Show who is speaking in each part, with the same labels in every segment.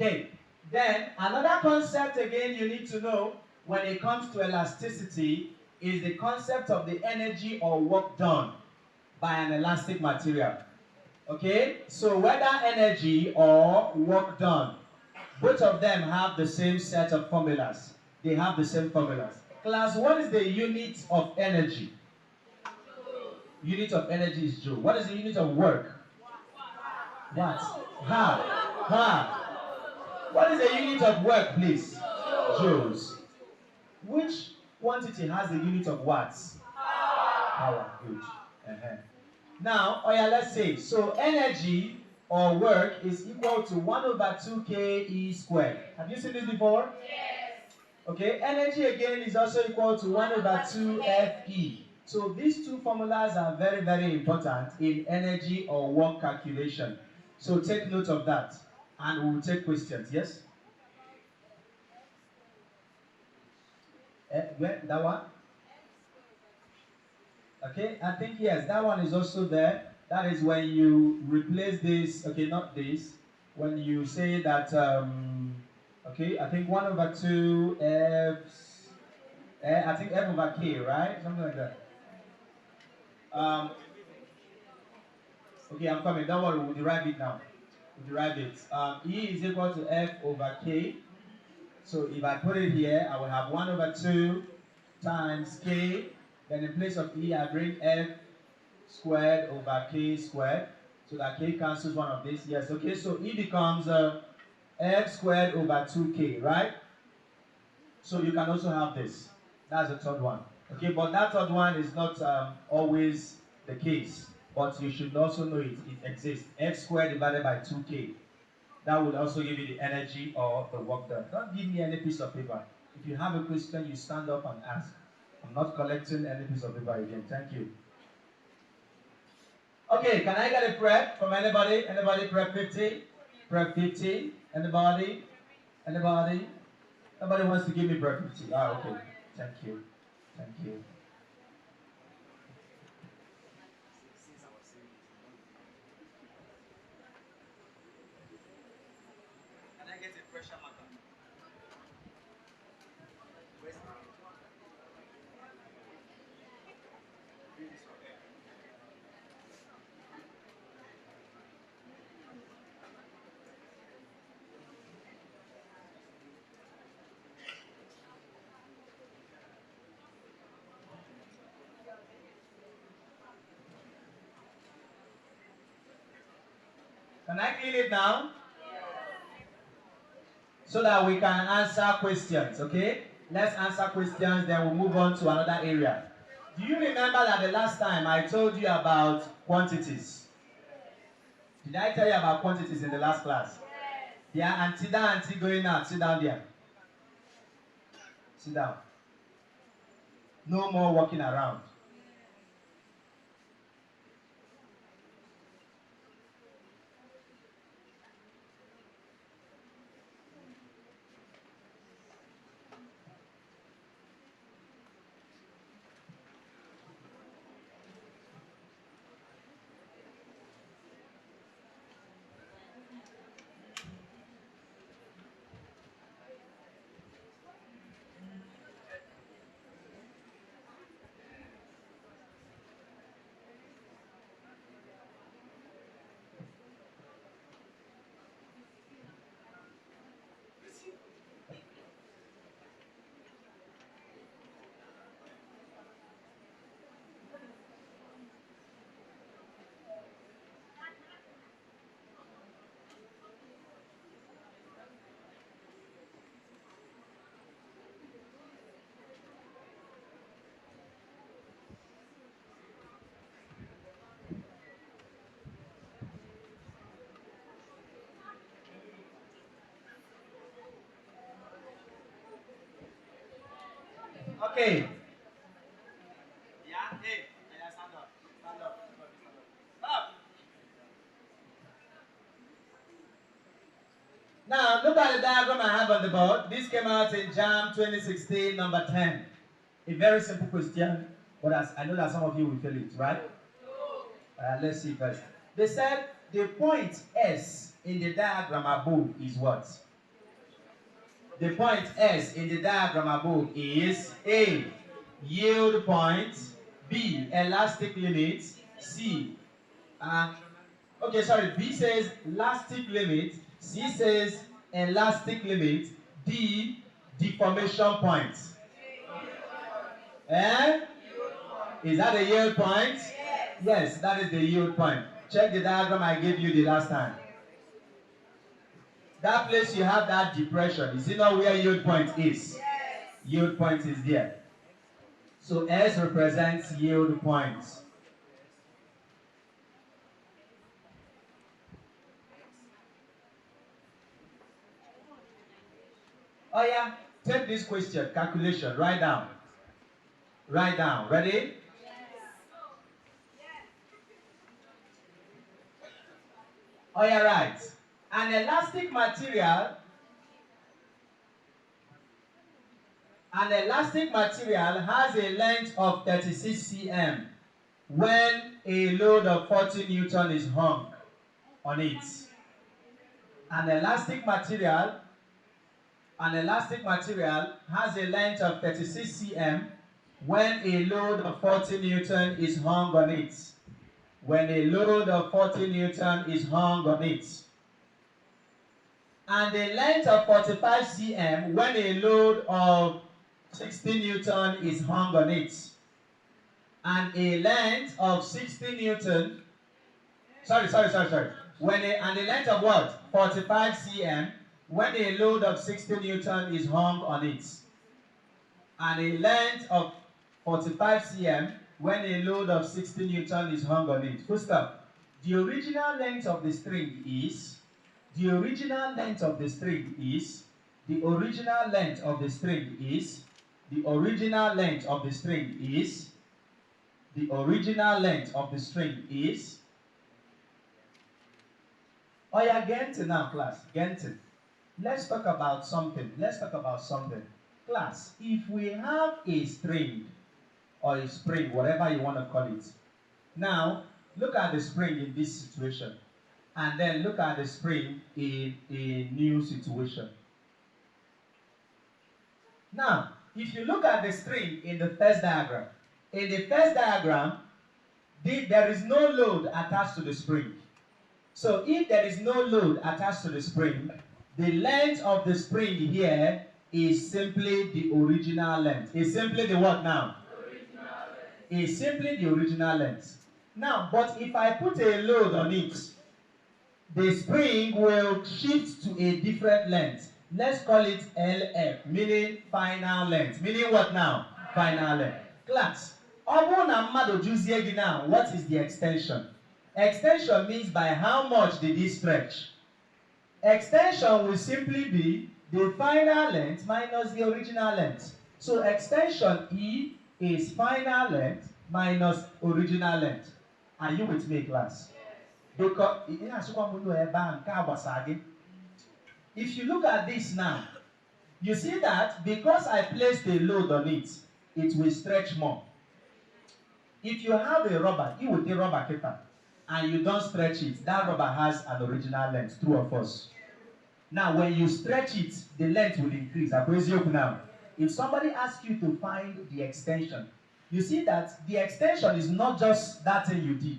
Speaker 1: Okay, then another concept again you need to know when it comes to elasticity is the concept of the energy or work done by an elastic material. Okay, so whether energy or work done, both of them have the same set of formulas. They have the same formulas. Class, what is the unit of energy? Unit of energy is joule. What is the unit of work? What? Ha. What is the unit of work, please? Joules. Which quantity has the unit of watts? Power. Good. Now, let's say, so energy or work is equal to 1 over 2k E squared. Have you seen this before?
Speaker 2: Yes.
Speaker 1: Okay, energy again is also equal to 1 over 2 Fe. So these two formulas are very, very important in energy or work calculation. So take note of that and we'll take questions, yes? That one? Okay, I think yes, that one is also there. That is when you replace this, okay, not this, when you say that, okay, I think 1 over 2 F, I think F over K, right? Something like that. Okay, I'm coming. Don't worry, we'll derive it now. We'll derive it. E is equal to F over K. So if I put it here, I will have 1 over 2 times K. Then in place of E, I bring F squared over K squared. So that K cancels one of these. Yes, okay, so E becomes F squared over 2K, right? So you can also have this. That's the third one. Okay, but that third one is not always the case. But you should also know it exists. F squared divided by 2K. That would also give you the energy or the work done. Don't give me any piece of paper. If you have a question, you stand up and ask. I'm not collecting any piece of paper again. Thank you. Okay, can I get a prep from anybody? Anybody prep 50? Prep 50? Anybody? Anybody? Nobody wants to give me prep 50. Ah, okay. Thank you. Thank you. Can I get a pressure marker? Can I clean it now? So that we can answer questions, okay? Let's answer questions, then we'll move on to another area. Do you remember that the last time I told you about quantities? Did I tell you about quantities in the last class? Yeah, auntie going out. Sit down there. Sit down. No more walking around. Okay. Yeah, hey, stand up. Stand up. Up. Now, look at the diagram I have on the board. This came out in JAM 2016, number 10. A very simple question, but I know that some of you will feel it, right? Let's see first. They said the point S in the diagram above is what? The point S in the diagram above is A, yield point, B, elastic limit, C, B says elastic limit, C says elastic limit, D, deformation point. Is that a yield point? Yes, that is the yield point. Check the diagram I gave you the last time. That place you have that depression, is it not where yield point is? Yes. Yield point is there. So S represents yield points. Oh yeah, take this question, calculation, write down. Write down, ready? Oh yeah, right. An elastic material has a length of 36 cm when a load of 40 Newton is hung on it. An elastic material has a length of 36 cm when a load of 40 Newton is hung on it. When a load of 40 Newton is hung on it. And a length of 45 cm when a load of 60 Newton is hung on it. And a length of 60 Newton, and a length of what? 45 cm when a load of 60 Newton is hung on it. And a length of 45 cm when a load of 60 Newton is hung on it. Full stop. The original length of the string is, the original length of the string is, the original length of the string is, the original length of the string is, the original length of the string is. Oh yeah, Genton now, class. Genton. Let's talk about something. Class, if we have a string or a spring, whatever you want to call it. Now, look at the spring in this situation. And then look at the spring in a new situation. Now, if you look at the string in the first diagram, there is no load attached to the spring. So if there is no load attached to the spring, the length of the spring here is simply the original length. Is simply the what now? Original length. Is simply the original length. Now, but if I put a load on it, the spring will shift to a different length. Let's call it LF, meaning final length. Meaning what now? Final length. Class, now, what is the extension? Extension means by how much did it stretch. Extension will simply be the final length minus the original length. So extension E is final length minus original length. Are you with me, class? Because if you look at this now, you see that because I placed a load on it, it will stretch more. If you have a rubber, you will take rubber keeper, and you don't stretch it, that rubber has an original length, true or false? Now, when you stretch it, the length will increase. Now, if somebody asks you to find the extension, you see that the extension is not just that thing you did.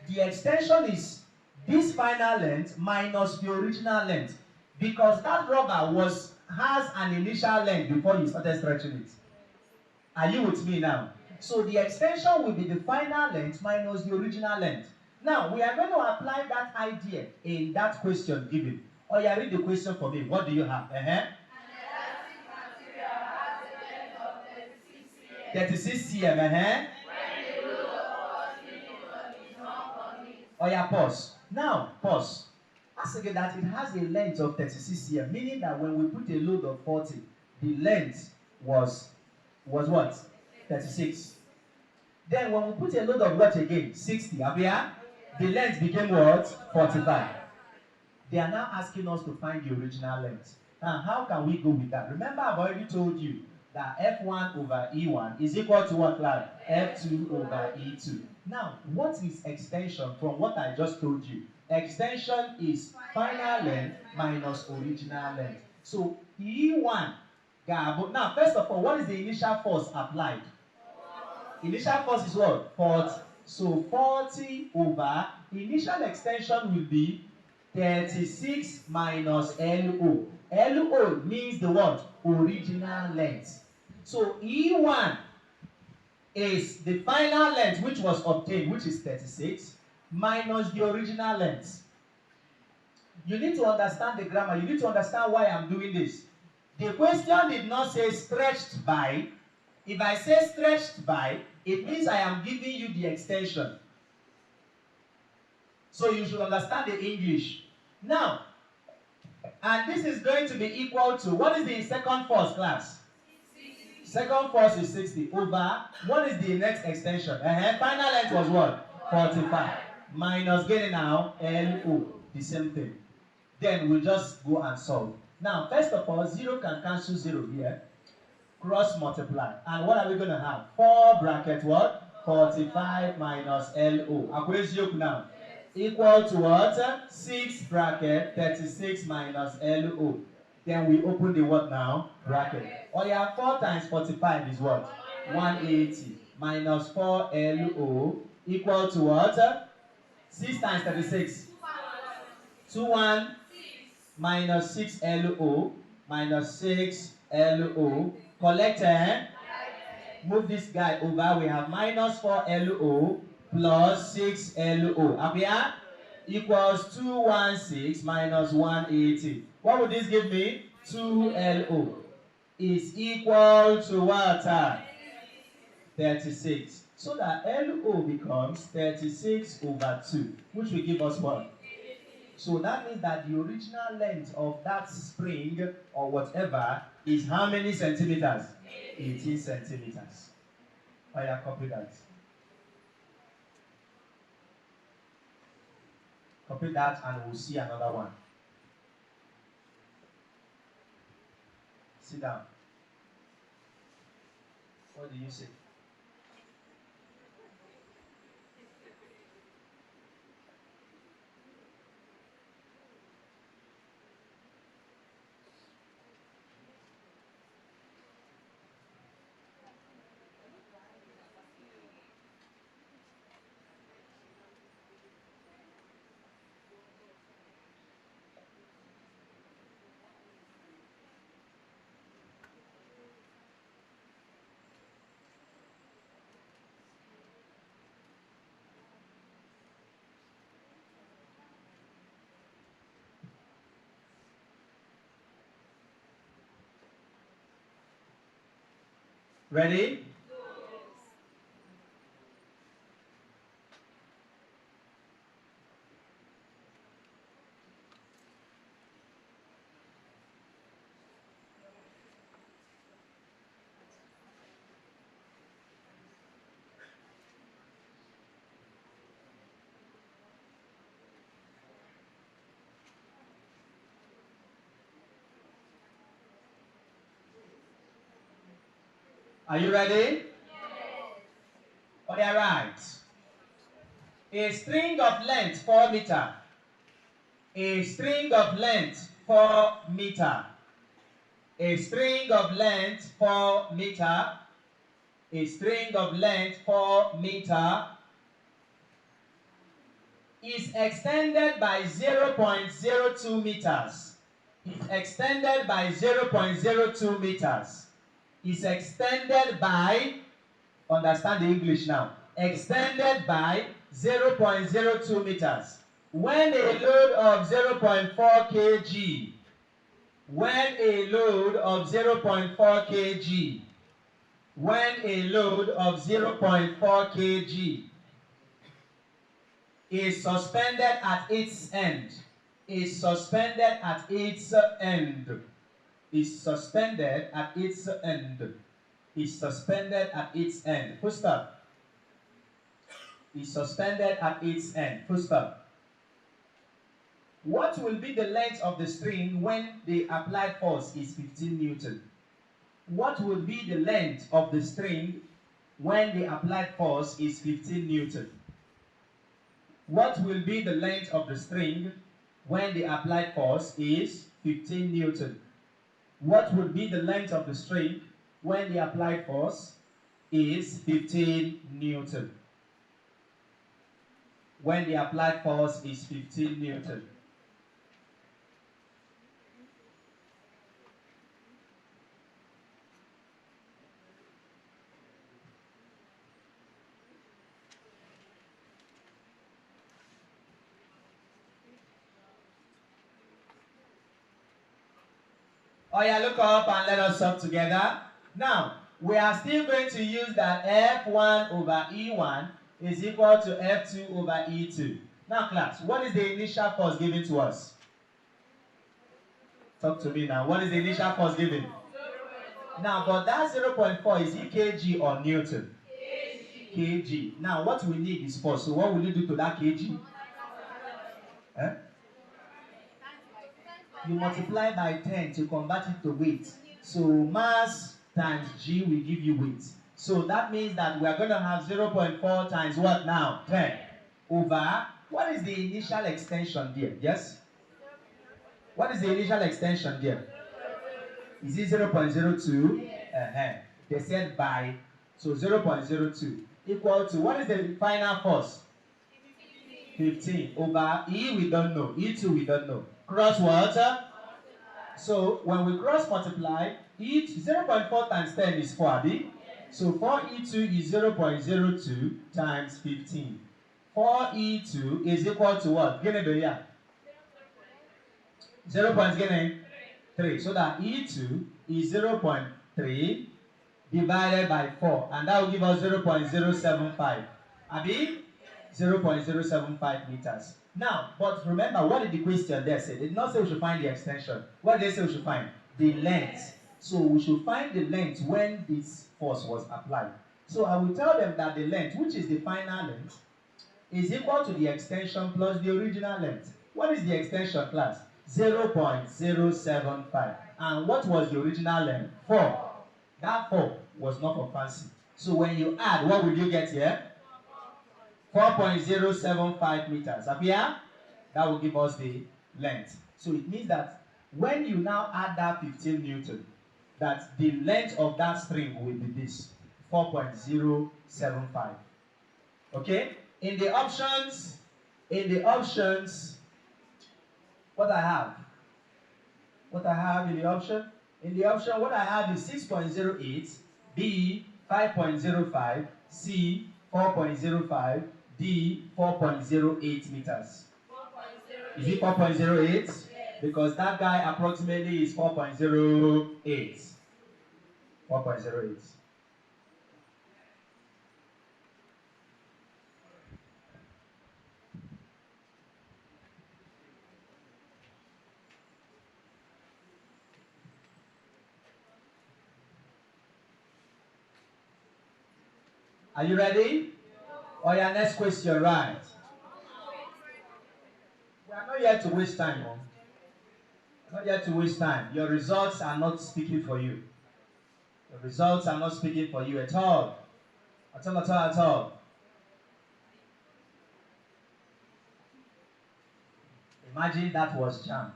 Speaker 1: The extension is this final length minus the original length, because that rubber has an initial length before you started stretching it. Are you with me now? So the extension will be the final length minus the original length. Now, we are going to apply that idea in that question given. Oh, yeah, read the question for me. What do you have? An elastic material has a length of 36 cm. 36 cm, When the load of 40 Newton is hung on it. Oh, yeah, pause. Now, pause. Ask again that it has a length of 36 cm, meaning that when we put a load of 40, the length was what? 36. Then when we put a load of what again? 60. The length became what? 45. They are now asking us to find the original length. Now, how can we go with that? Remember, I've already told you that F1 over E1 is equal to what, class? F2 over E2. Now, what is extension from what I just told you? Extension is final length minus original length. So, E1. Now, first of all, what is the initial force applied? Initial force is what? 40. So 40 over, initial extension will be 36 minus LO. LO means the what? Original length. So E1 is the final length which was obtained, which is 36, minus the original length. You need to understand the grammar. You need to understand why I'm doing this. The question did not say stretched by. If I say stretched by, it means I am giving you the extension. So you should understand the English. Now, and this is going to be equal to, what is the second force, class? 60. Second force is 60 over, what is the next extension? Final length was what? 45. Minus getting now, LO, the same thing. Then we'll just go and solve. Now, first of all, 0 can cancel 0 here. Cross multiply. And what are we going to have? 4 bracket what? 45 minus LO. Akwezi now. Equal to what? 6 bracket 36 minus LO. Then we open the what now? Bracket. Oh yeah, 4 times 45 is what? 180 minus 4 LO equal to what? 6 times 36. 21 minus 6 LO minus 6 LO. Collect move this guy over. We have minus 4 LO plus 6 LO. Up here equals 216 minus 180. What would this give me? 2 LO is equal to what? 36. So that LO becomes 36 over 2, which will give us what? So that means that the original length of that spring or whatever is how many centimeters? 18 centimeters. I have copied that. Copy that and we'll see another one. Sit down. What do you say? Ready? Are you ready? Yes. All right. A string of length 4 meter. A string of length 4 meter. A string of length 4 meter. A string of length 4 meter is extended by 0.02 meters. Is extended by 0.02 meters. Is extended by, understand the English now, extended by 0.02 meters. When a load of 0.4 kg, when a load of 0.4 kg, when a load of 0.4 kg is suspended at its end, is suspended at its end, is suspended at its end, is suspended at its end. Full stop. Is suspended at its end. Full stop. What will be the length of the string when the applied force is 15 Newton? What will be the length of the string when the applied force is 15 Newton? What will be the length of the string when the applied force is 15 Newton? what would be the length of the string when the applied force is 15 Newton? When the applied force is 15 Newton. Oh yeah, look up and let us solve together. Now, we are still going to use that F1 over E1 is equal to F2 over E2. Now class, what is the initial force given to us? Talk to me now. What is the initial force given? Now, but that 0.4, is it kg or Newton? Kg. Now, what we need is force. So what will you do to that kg? Eh? You multiply by 10 to convert it to weight. So mass times g will give you weight. So that means that we are going to have 0.4 times what now? 10 over, what is the initial extension there? Yes? What is the initial extension there? Is it 0.02? They said by, so 0.02 equal to, what is the final force? 15 over E we don't know, E2 we don't know. Cross what? So when we cross multiply, each 0.4 times 10 is 4, abi? So 4E2 is 0.02 times 15. 4E2 is equal to what? Gene be here. 0.3. So that E2 is 0.3 divided by 4. And that will give us 0.075. Abi? 0.075 meters. Now, but remember, what did the question there say? They did not say we should find the extension. What did they say we should find? The length. So we should find the length when this force was applied. So I will tell them that the length, which is the final length, is equal to the extension plus the original length. What is the extension, class? 0.075. And what was the original length? 4. That 4 was not for fancy. So when you add, what will you get here? 4.075 meters. Up here, that will give us the length. So it means that when you now add that 15 Newton, that the length of that string will be this, 4.075. Okay? In the options, what I have in the option, what I have is 6.08, B 5.05, C 4.05, D 4.08 meters. Is it 4.08? Because that guy approximately is 4.08. 4.08. Are you ready? Or your next question, right? We are not here to waste time, Mom. Not here to waste time. Your results are not speaking for you. The results are not speaking for you at all. At all. Imagine that was jam.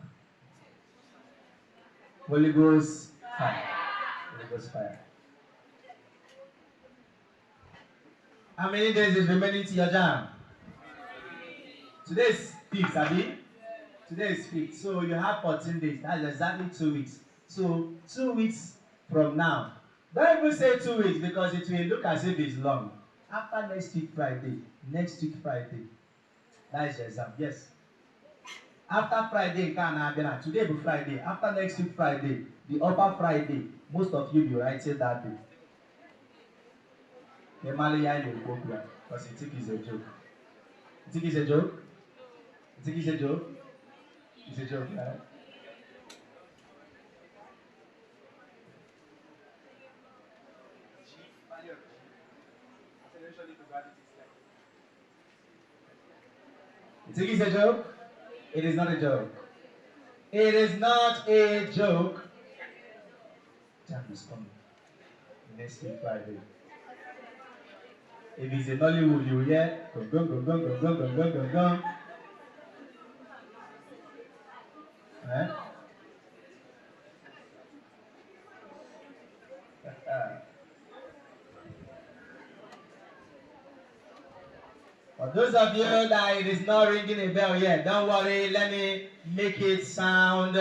Speaker 1: Holy Ghost fire. Holy Ghost fire. How many days is remaining to your jam? Today is 5th, Abi? Today is 5th. So you have 14 days. That's exactly 2 weeks. So 2 weeks from now. Don't even say 2 weeks because it will look as if it's long. After next week Friday. That is your exam. Yes. After Friday, today will be Friday. After next week Friday, the upper Friday, most of you will be writing that day. Because you think it's a joke. You think it's a joke? You think it's a joke? It's a joke, right? You think it's a joke? It is not a joke. It is not a joke. Jam is coming. Next week Friday. If it's in Hollywood, you will hear gong. Eh? For those of you that it is not ringing a bell yet, don't worry. Let me make it sound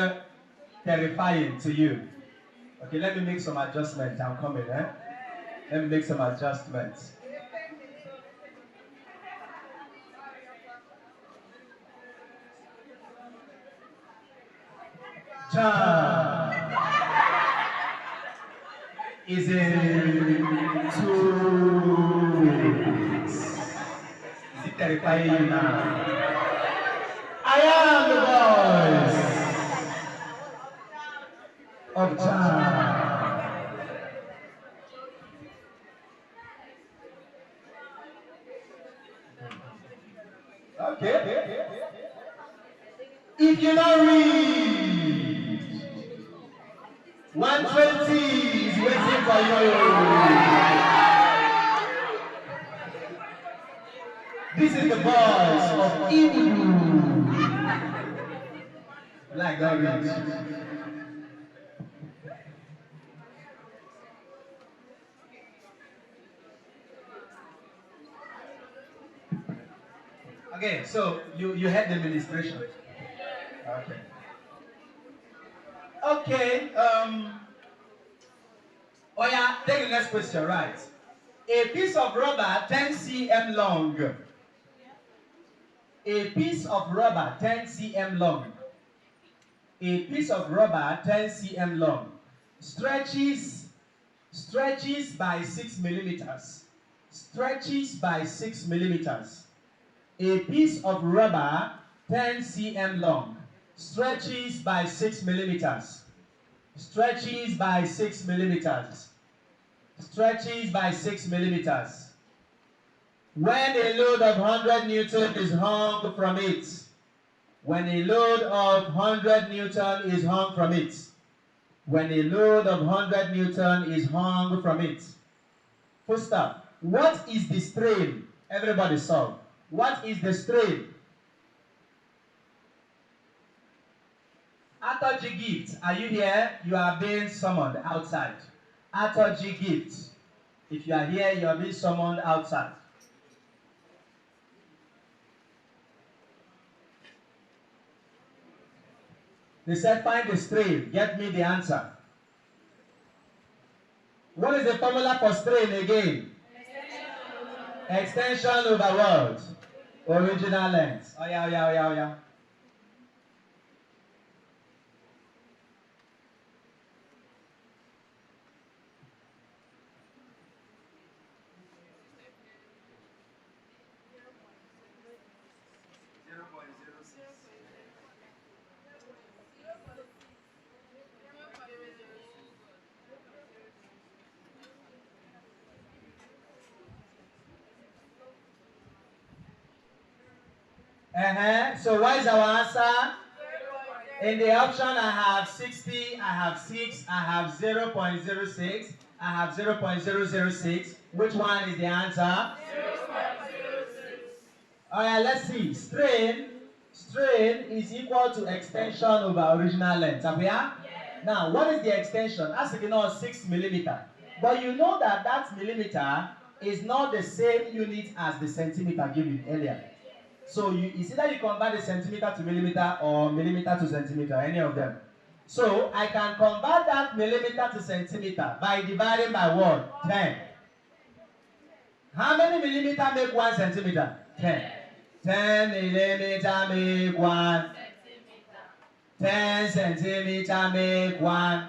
Speaker 1: terrifying to you. Okay, let me make some adjustments. I'm coming, eh? Let me make some adjustments. John is in 2 weeks. Is it terrifying you now? I am the voice of John. Okay. If you don't read, 120 is waiting for you. This is the voice of evil. Like that read. Okay, so you had the administration. Okay. Okay. Oh yeah, take the next question, right? A piece of rubber 10 cm long. A piece of rubber 10 cm long. A piece of rubber 10 cm long stretches by 6 millimeters. Stretches by 6 millimeters. A piece of rubber 10 cm long stretches by 6 millimeters. Stretches by 6 millimeters. Stretches by 6 millimeters. When a load of 100 Newton is hung from it. When a load of 100 Newton is hung from it. When a load of 100 Newton is hung from it. Full stop. What is the strain? Everybody solve. What is the strain? Arthur G. Gift, are you here? You are being summoned outside. Arthur G. Gift, if you are here, you are being summoned outside. They said find the strain. Get me the answer. What is the formula for strain again? Extension over what? Original length. Oh yeah. So what is our answer? In the option I have 60, I have 6, I have 0.06, I have 0.006. Which one is the answer? 0.06. Alright, let's see. Strain is equal to extension over original length. Have we? Yes. Now, what is the extension? As you know, 6 millimeter. But you know that millimeter is not the same unit as the centimeter given earlier. So it's either you convert the centimeter to millimeter or millimeter to centimeter, any of them. So I can convert that millimeter to centimeter by dividing by what? 10. How many millimeter make 1 centimeter? 10. 10 millimeter make 1. 10 centimeter make 1.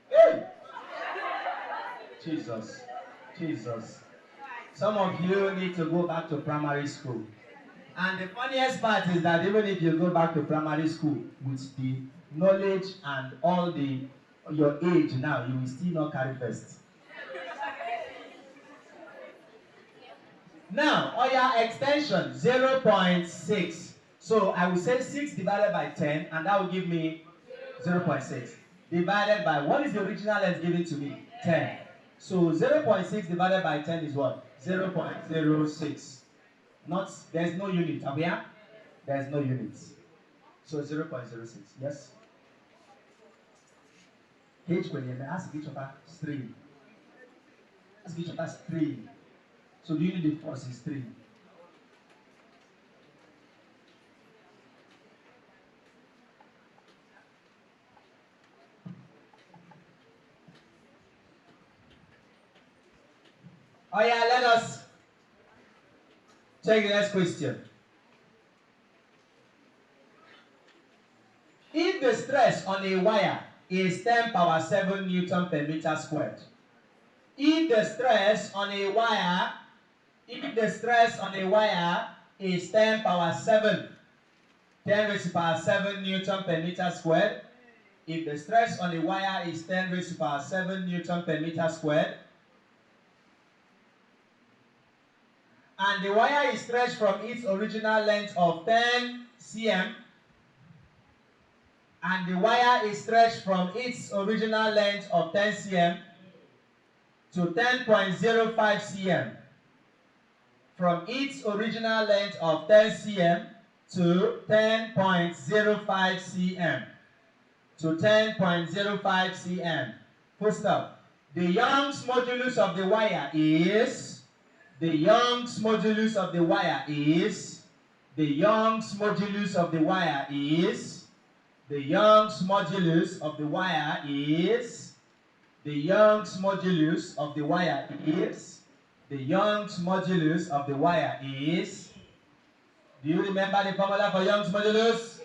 Speaker 1: Hey! Jesus. Some of you need to go back to primary school. And the funniest part is that even if you go back to primary school with the knowledge and all your age now, you will still not carry first. Now, your extension 0.6. So I will say 6 divided by 10, and that will give me 0.6. Divided by, what is the original length given to me? 10. So 0.6 divided by 10 is what? 0.06. There's no unit. Are we here? There's no units. So 0.06. Yes? H when ask each other string. Ask each other string. So the unit of force is string. Oh yeah, let us take the next question. If the stress on a wire is 10 power 7 Newton per meter squared, if the stress on a wire is 10 power 7, 10 raised to power 7 Newton per meter squared, if the stress on a wire is 10 raised to power 7 Newton per meter squared, and the wire is stretched from its original length of 10 cm, and the wire is stretched from its original length of 10 cm to 10.05 cm, from its original length of 10 cm to 10.05 cm, to 10.05 cm. Full stop. The Young's modulus of the wire is, the Young's modulus of the wire is, the Young's modulus of the wire is, the Young's modulus of the wire is, the Young's modulus of the wire is, the Young's modulus of the wire is. Do you remember the formula for Young's modulus?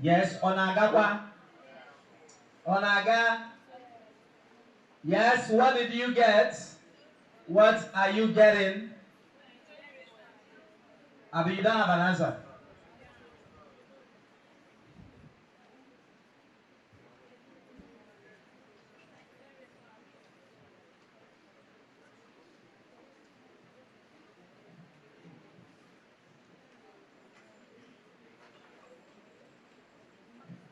Speaker 1: Yes, Onagawa. Onaga. Yes, what did you get? What are you getting? Abi, you don't have an answer.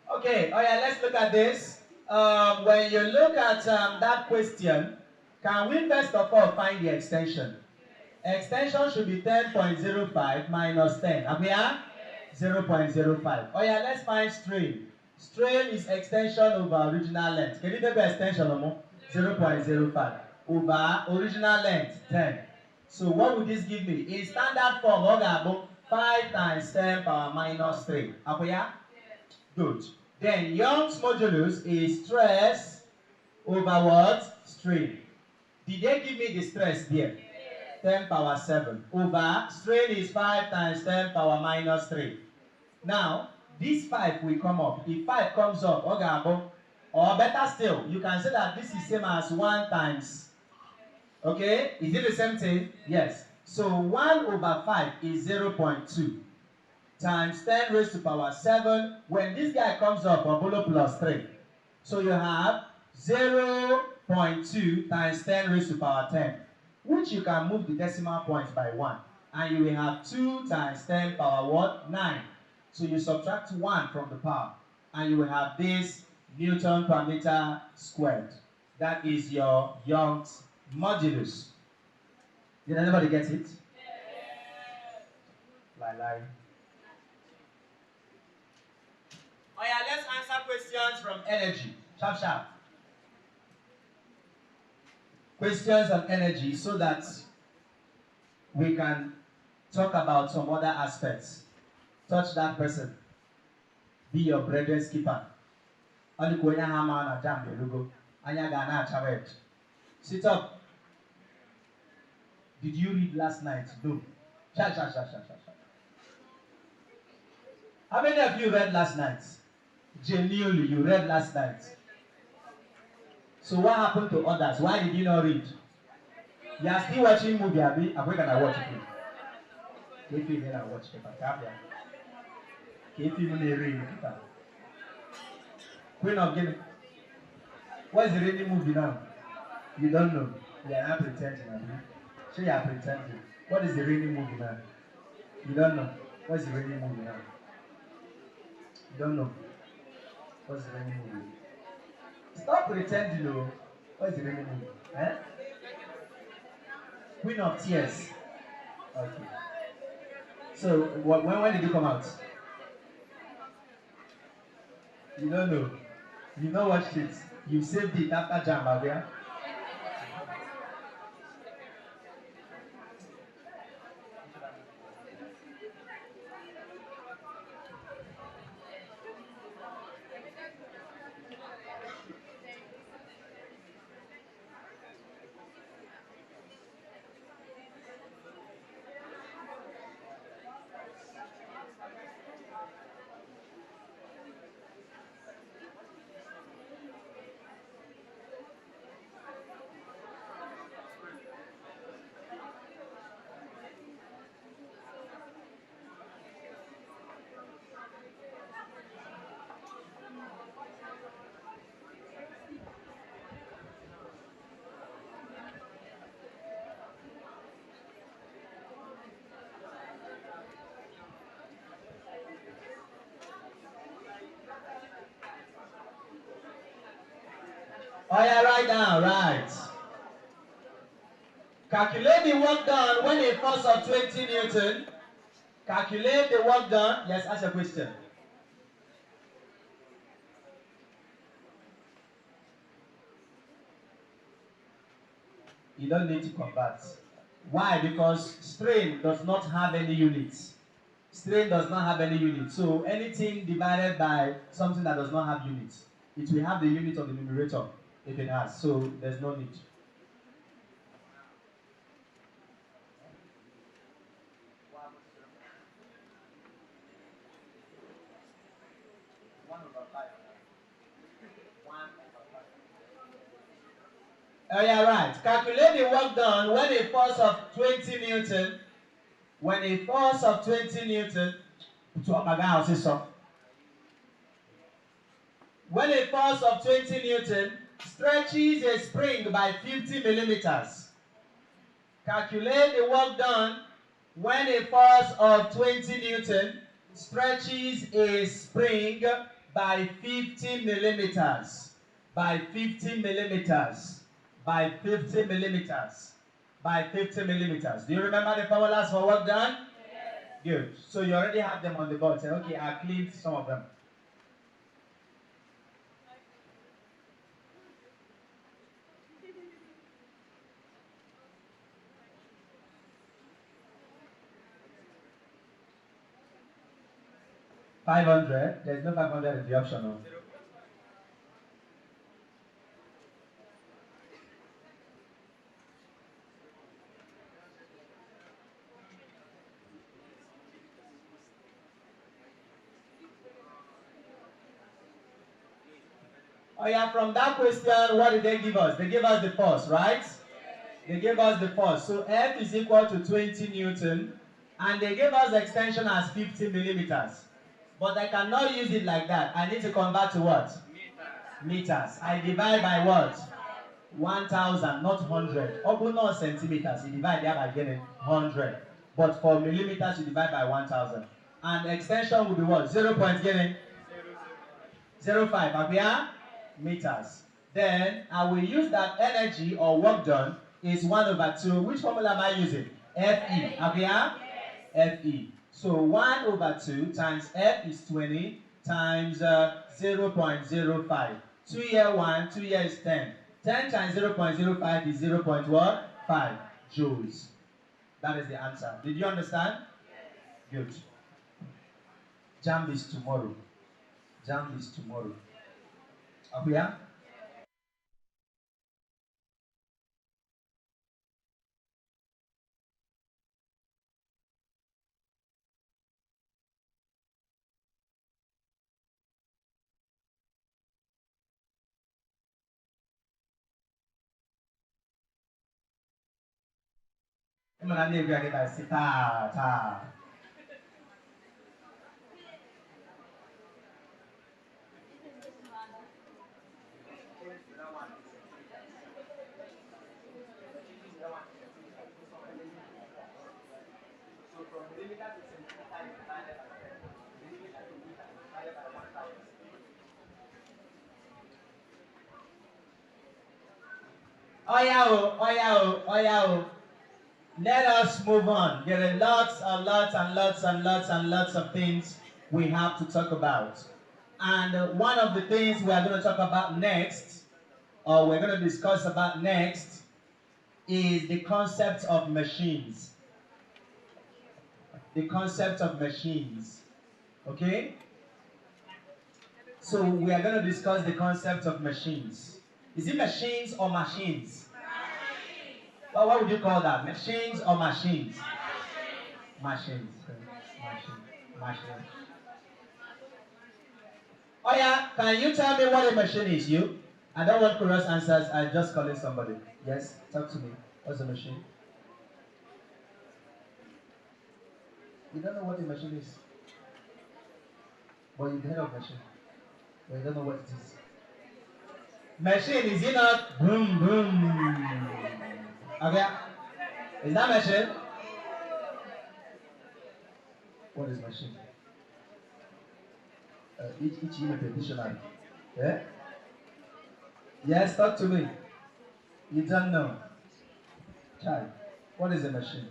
Speaker 1: Okay, oh yeah, let's look at this. When you look at that question, can we first of all find the extension? Extension should be 10.05 minus 10. Are we here? 0.05. Oh yeah, let's find strain. Strain is extension over original length. Can you take the extension, Omo? 0.05 over original length 10. So what would this give me? In standard form, 5 times 10 power minus 3. Are we here? Good. Then Young's modulus is stress over what? Strain. Did they give me the stress there? 10 power 7 over strain is 5 times 10 power minus 3. Now, this 5 will come up. If 5 comes up, or better still, you can say that this is same as 1 times. Okay? Is it the same thing? Yes. So 1 over 5 is 0.2 times 10 raised to power 7. When this guy comes up, Obolo plus 3. So you have 0.2 times 10 raised to power 10. Which you can move the decimal points by 1. And you will have 2 times 10 power what? 9. So you subtract 1 from the power. And you will have this Newton per meter squared. That is your Young's modulus. Did anybody get it? Lie. Oh yeah, let's answer questions from energy. Sharp. Questions on energy so that we can talk about some other aspects. Touch that person. Be your brethren's keeper. Sit up. Did you read last night? No. Sha. How many of you read last night? Genuinely, you read last night. So what happened to others? Why did you not read? You are still watching movie, Abi? I'm going to watch it. If you then watch it, if you read it, Queen of Guinea. What is the reading movie now? You don't know. You are not pretending, Abi. So you are pretending. What is the reading movie now? You don't know. What is the reading movie now? You don't know. What's the reading movie? Stop pretending, though. What is the reading movie? Eh? Queen of Tears. Okay. So when did it come out? You don't know. You not watched it. You saved it after Jam, Abia. Oh yeah, right now, right. Calculate the work done when a force of 20 Newton. Calculate the work done. Yes, ask a question. You don't need to convert. Why? Because strain does not have any units. Strain does not have any units. So anything divided by something that does not have units, it will have the unit of the numerator if it has. So there's no need. Oh yeah, right. Calculate the work done when a force of 20 Newton, when a force of 20 Newton, when a force of 20 Newton stretches a spring by 50 millimeters. Calculate the work done when a force of 20 Newton stretches a spring by 50 millimeters. By 50 millimeters. By 50 millimeters. By 50 millimeters. Do you remember the formulas for work done? Yes. Good. So you already have them on the board. Say, okay, I cleaned some of them. $500. There's no 500 in the option. No? Oh yeah, from that question, what did they give us? They gave us the force, right? They gave us the force. So F is equal to 20 Newton, and they gave us the extension as 50 millimeters. But I cannot use it like that. I need to convert to what? Meters. I divide by what? 1,000, not 100. Open not centimeters. You divide there by getting 100. But for millimeters, you divide by 1,000. And the extension will be what? 0. Getting 0.05. Abia? Meters. Then I will use that energy or work done is 1/2. Which formula am I using? Fe. Abia? Fe. So 1/2 times F is 20 times 0.05. 2 here 1, 2 here is 10. 10 times 0.05 is 0.5 joules. That is the answer. Did you understand? Good. Jam is tomorrow. Jam is tomorrow. Abia? Let us move on. There are lots of things we have to talk about. And one of the things we are going to talk about next, or we're going to discuss about next, is the concept of machines. The concept of machines. Okay? So we are going to discuss the concept of machines. Is it machines or machines? Well, what would you call that? Machines or machines? Machines. Machines. Oh yeah, can you tell me what a machine is, you? I don't want curious answers, I just calling somebody. Yes, talk to me. What's a machine? You don't know what a machine is. But you've heard of machine. But you don't know what it is. Machine, is it not boom boom? Okay. Is that machine? What is machine? Each unit a dictionary. Yeah? Yes, talk to me. You don't know. Child, what is a machine?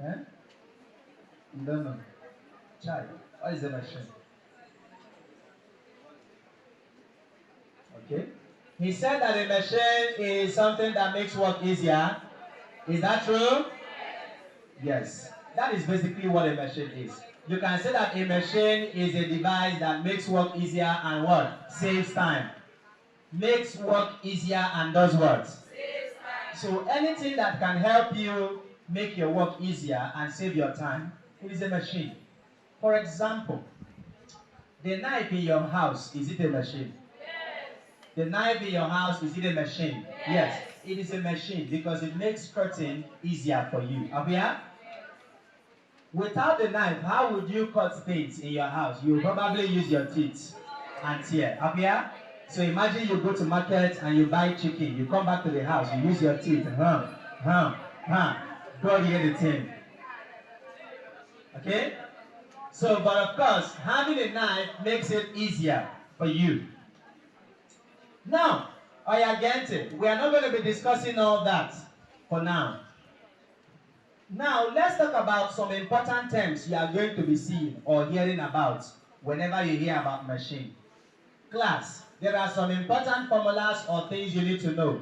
Speaker 1: Eh? You don't know. Child, what is a machine? Okay. He said that a machine is something that makes work easier. Is that true? Yes. That is basically what a machine is. You can say that a machine is a device that makes work easier and what? Saves time. Makes work easier and does what? Saves time. So anything that can help you make your work easier and save your time, it is a machine. For example, the knife in your house, is it a machine? Yes. The knife in your house, is it a machine? Yes. It is a machine because it makes cutting easier for you. Up here? Without the knife, how would you cut things in your house? You probably use your teeth and tear. Up here? So imagine you go to market and you buy chicken. You come back to the house, you use your teeth. God hear the thing. Okay? So, but of course, having a knife makes it easier for you. Now, we are not going to be discussing all that for now. Now, let's talk about some important terms you are going to be seeing or hearing about whenever you hear about machine. Class, there are some important formulas or things you need to know.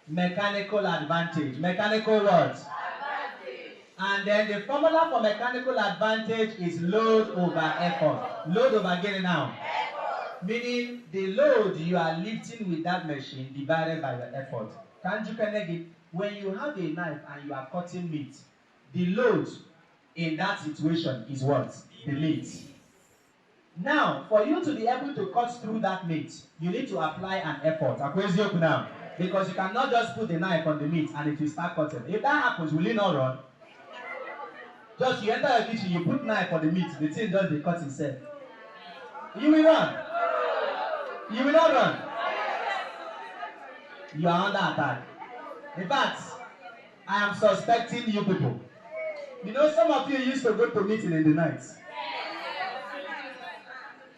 Speaker 1: Mechanical advantage. Mechanical what? Advantage. And then the formula for mechanical advantage is load over effort. Load over getting now. Effort. Meaning the load you are lifting with that machine divided by the effort. Can't you connect it? When you have a knife and you are cutting meat, the load in that situation is what? The meat. Now, for you to be able to cut through that meat, you need to apply an effort. Now, because you cannot just put the knife on the meat and it will start cutting. If that happens, will you not run? Just you enter the kitchen, you put knife on the meat, the thing does the cut itself. You will run. You will not run. You are under attack. In fact, I am suspecting you people. You know, some of you used to go to meeting in the night.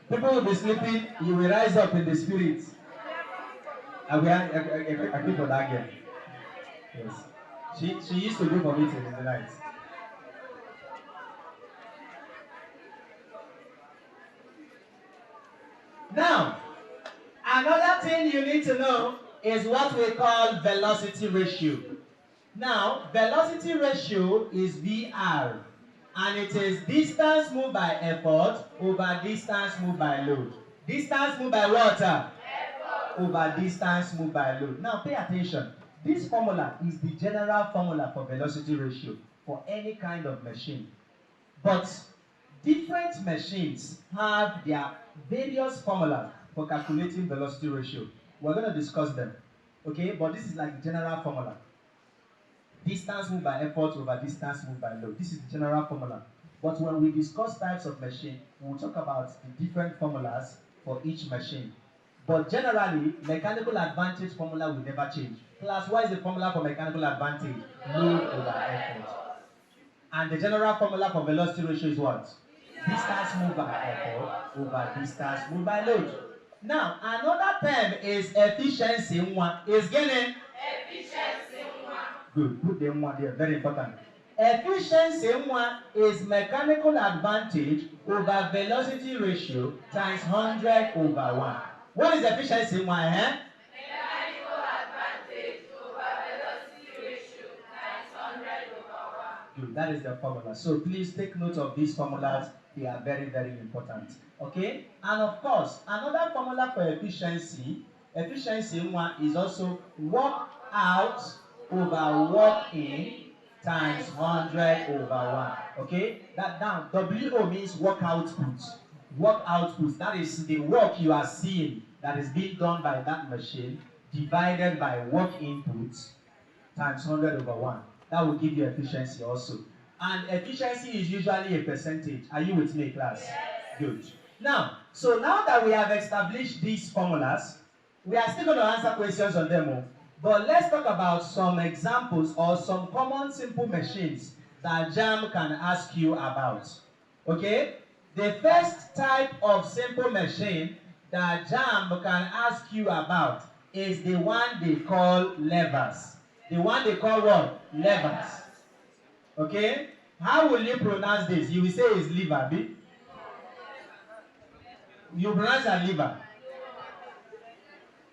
Speaker 1: People will be sleeping, you will rise up in the spirit. I keep for that girl. Yes. She used to go for meeting in the night. Now, another thing you need to know is what we call velocity ratio. Now, velocity ratio is VR, and it is distance moved by effort over distance moved by load. Distance moved by what? Effort. Over distance moved by load. Now, pay attention. This formula is the general formula for velocity ratio for any kind of machine. But different machines have their various formulas for calculating velocity ratio. We're going to discuss them. Okay, but this is like the general formula. Distance moved by effort over distance moved by load. This is the general formula. But when we discuss types of machine, we'll talk about the different formulas for each machine. But generally, mechanical advantage formula will never change. Class, what is the formula for mechanical advantage? Load over effort. And the general formula for velocity ratio is what? Distance moved by effort over distance moved by load. Now, another term is efficiency. Is getting efficiency. Good, put them one there, very important. Efficiency is mechanical advantage over velocity ratio times 100 over 1. What is efficiency? Mechanical advantage over velocity ratio times 100 over 1. Good, that is the formula. So please take note of these formulas. They are very, very important. Okay? And of course, another formula for efficiency is also work out over work in times 100 over 1. Okay? That down. WO means work output. Work output, that is the work you are seeing that is being done by that machine divided by work input times 100 over 1. That will give you efficiency also. And efficiency is usually a percentage. Are you with me, class? Yes. Good. Now that we have established these formulas, we are still going to answer questions on them. But let's talk about some examples or some common simple machines that JAM can ask you about. Okay? The first type of simple machine that JAM can ask you about is the one they call levers. The one they call what? Levers. Okay? How will you pronounce this? You will say it's lever, B? You pronounce it lever.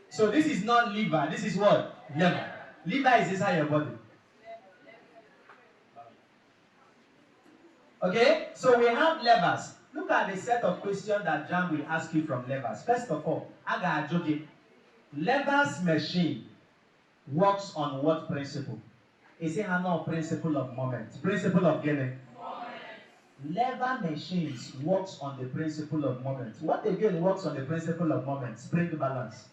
Speaker 1: So this is not liver. This is what? Lever. Liver is inside your body. Okay? So we have levers. Look at the set of questions that JAM will ask you from levers. First of all, aga ajoge. Levers machine works on what principle? Is it no principle of moment? Principle of gain? Lever machines works on the principle of moment. What again works on the principle of moment? Spring balance.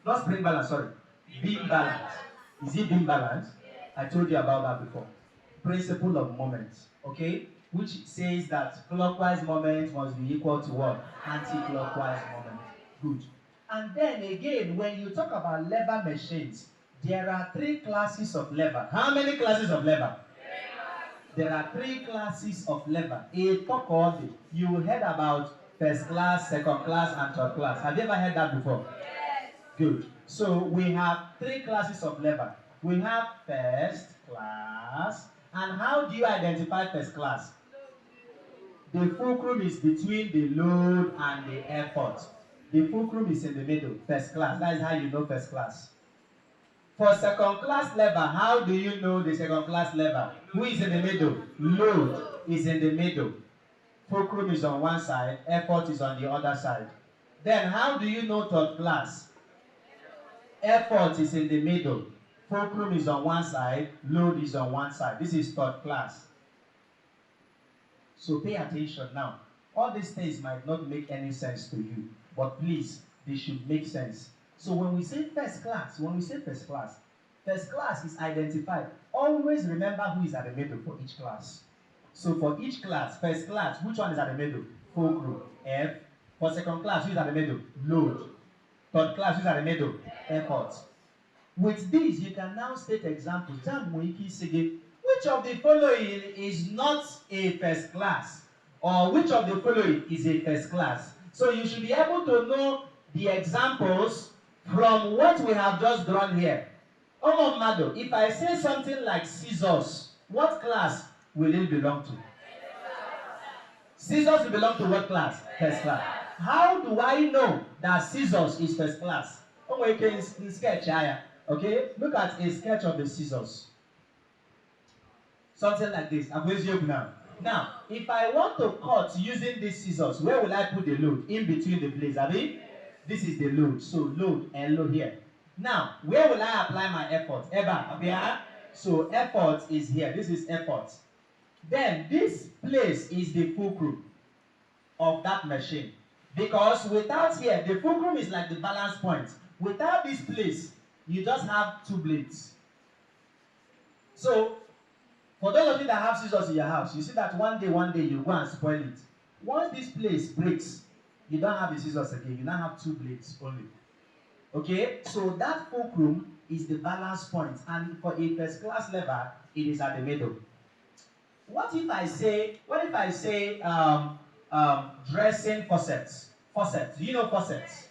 Speaker 1: Not spring balance, sorry. Beam balance. Is it beam balance? I told you about that before. Principle of moment. Okay? Which says that clockwise moment must be equal to what? Anti-clockwise moment. Good. And then again, when you talk about lever machines, there are 3 classes of lever. How many classes of lever? There are 3 classes of lever. You heard about first class, second class, and third class. Have you ever heard that before? Yes. Good. So we have 3 classes of lever. We have first class. And how do you identify first class? The fulcrum is between the load and the effort. The fulcrum is in the middle, first class. That is how you know first class. For second class lever, how do you know the second class lever? Who is in the middle? Load is in the middle. Fulcrum is on one side, effort is on the other side. Then how do you know third class? Effort is in the middle. Fulcrum is on one side, load is on one side. This is third class. So pay attention now. All these things might not make any sense to you, but please, they should make sense. So when we say first class is identified. Always remember who is at the middle for each class. So for each class, first class, which one is at the middle? Fulcrum, F. For second class, who is at the middle? Load. Third class, who is at the middle? Effort. With this, you can now state examples. Which of the following is not a first class? Or which of the following is a first class? So you should be able to know the examples from what we have just drawn here. Mado, if I say something like scissors, what class will it belong to? Scissors will belong to what class? First class. How do I know that scissors is first class? We can sketch here. Okay, look at a sketch of the scissors. Something like this. I'm going to you now. Now, if I want to cut using these scissors, where will I put the load? In between the blades. Abi? This is the load. So load and load here. Now, where will I apply my effort? Eba. So effort is here. This is effort. Then this place is the fulcrum of that machine. Because without here, the fulcrum is like the balance point. Without this place, you just have 2 blades. So, for those of you that have scissors in your house, you see that one day you go and spoil it. Once this place breaks, you don't have the scissors again. You now have 2 blades only. Okay, so that fulcrum is the balance point, and for a first class level, it is at the middle. What if I say dressing faucets? Faucets, do you know faucets?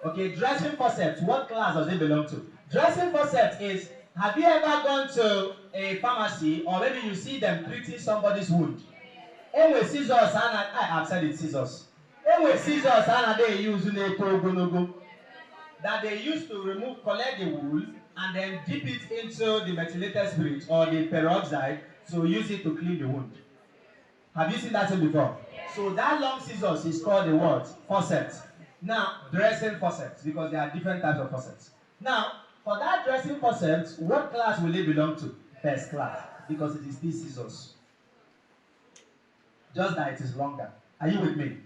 Speaker 1: Okay, dressing faucets, what class does it belong to? Dressing faucets is, have you ever gone to a pharmacy or maybe you see them treating somebody's wound? Anyway, scissors, I've said it, scissors. Anyway, scissors, they use that they use to collect the wool and then dip it into the methylated spirit or the peroxide to use it to clean the wound. Have you seen that before? Yes. So that long scissors is called a what? Faucet. Now, dressing faucets, because there are different types of faucets. Now, for that dressing faucet, what class will it belong to? First class, because it is still scissors. Just that it is longer. Are you with me?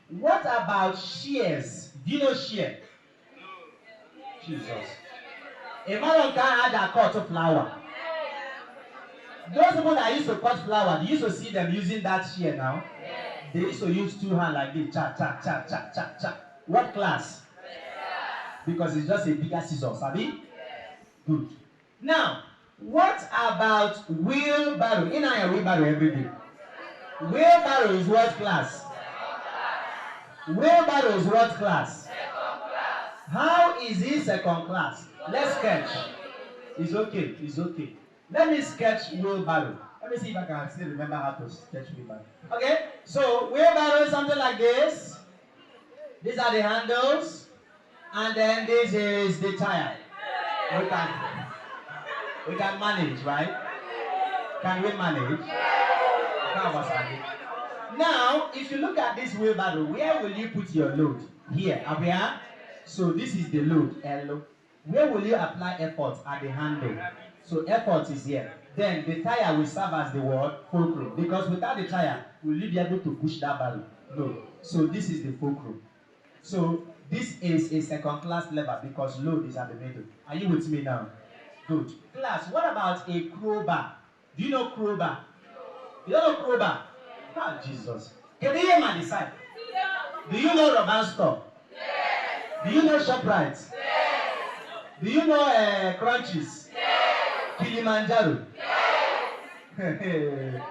Speaker 1: What about shears? Do you know shear? Jesus. Emmanuel can't add a cut of flour. Those people that used to cut flour, you used to see them using that shear now. They used to use 2 hands like this. Cha, cha, cha, cha, cha, cha. What class? Because it's just a bigger scissors, Abi? Good. Now, what about wheelbarrow? In our wheelbarrow every day. Wheelbarrow is what class? Wheelbarrow is what class? How is it second class? Let's sketch. It's okay. It's okay. Let me sketch wheelbarrow. Let me see if I can still remember how to sketch wheelbarrow. Okay, so wheelbarrow is something like this. These are the handles. And then this is the tire. We can manage, right? Can we manage? Now, if you look at this wheelbarrow, where will you put your load? Here, up here. So this is the load, L. Where will you apply effort? At the handle. So effort is here. Then the tire will serve as the word fulcrum. Because without the tire, will you be able to push that barrel? No. So this is the fulcrum. So this is a second class lever because load is at the middle. Are you with me now? Good. Class, what about a crowbar? Do you know crowbar? You don't know crowbar? Oh, Jesus. Can you hear my side? Do you know Romance Store? Yes. Do you know ShopRite? Yes. Do you know Crunchies? Yes. Kilimanjaro? Yes.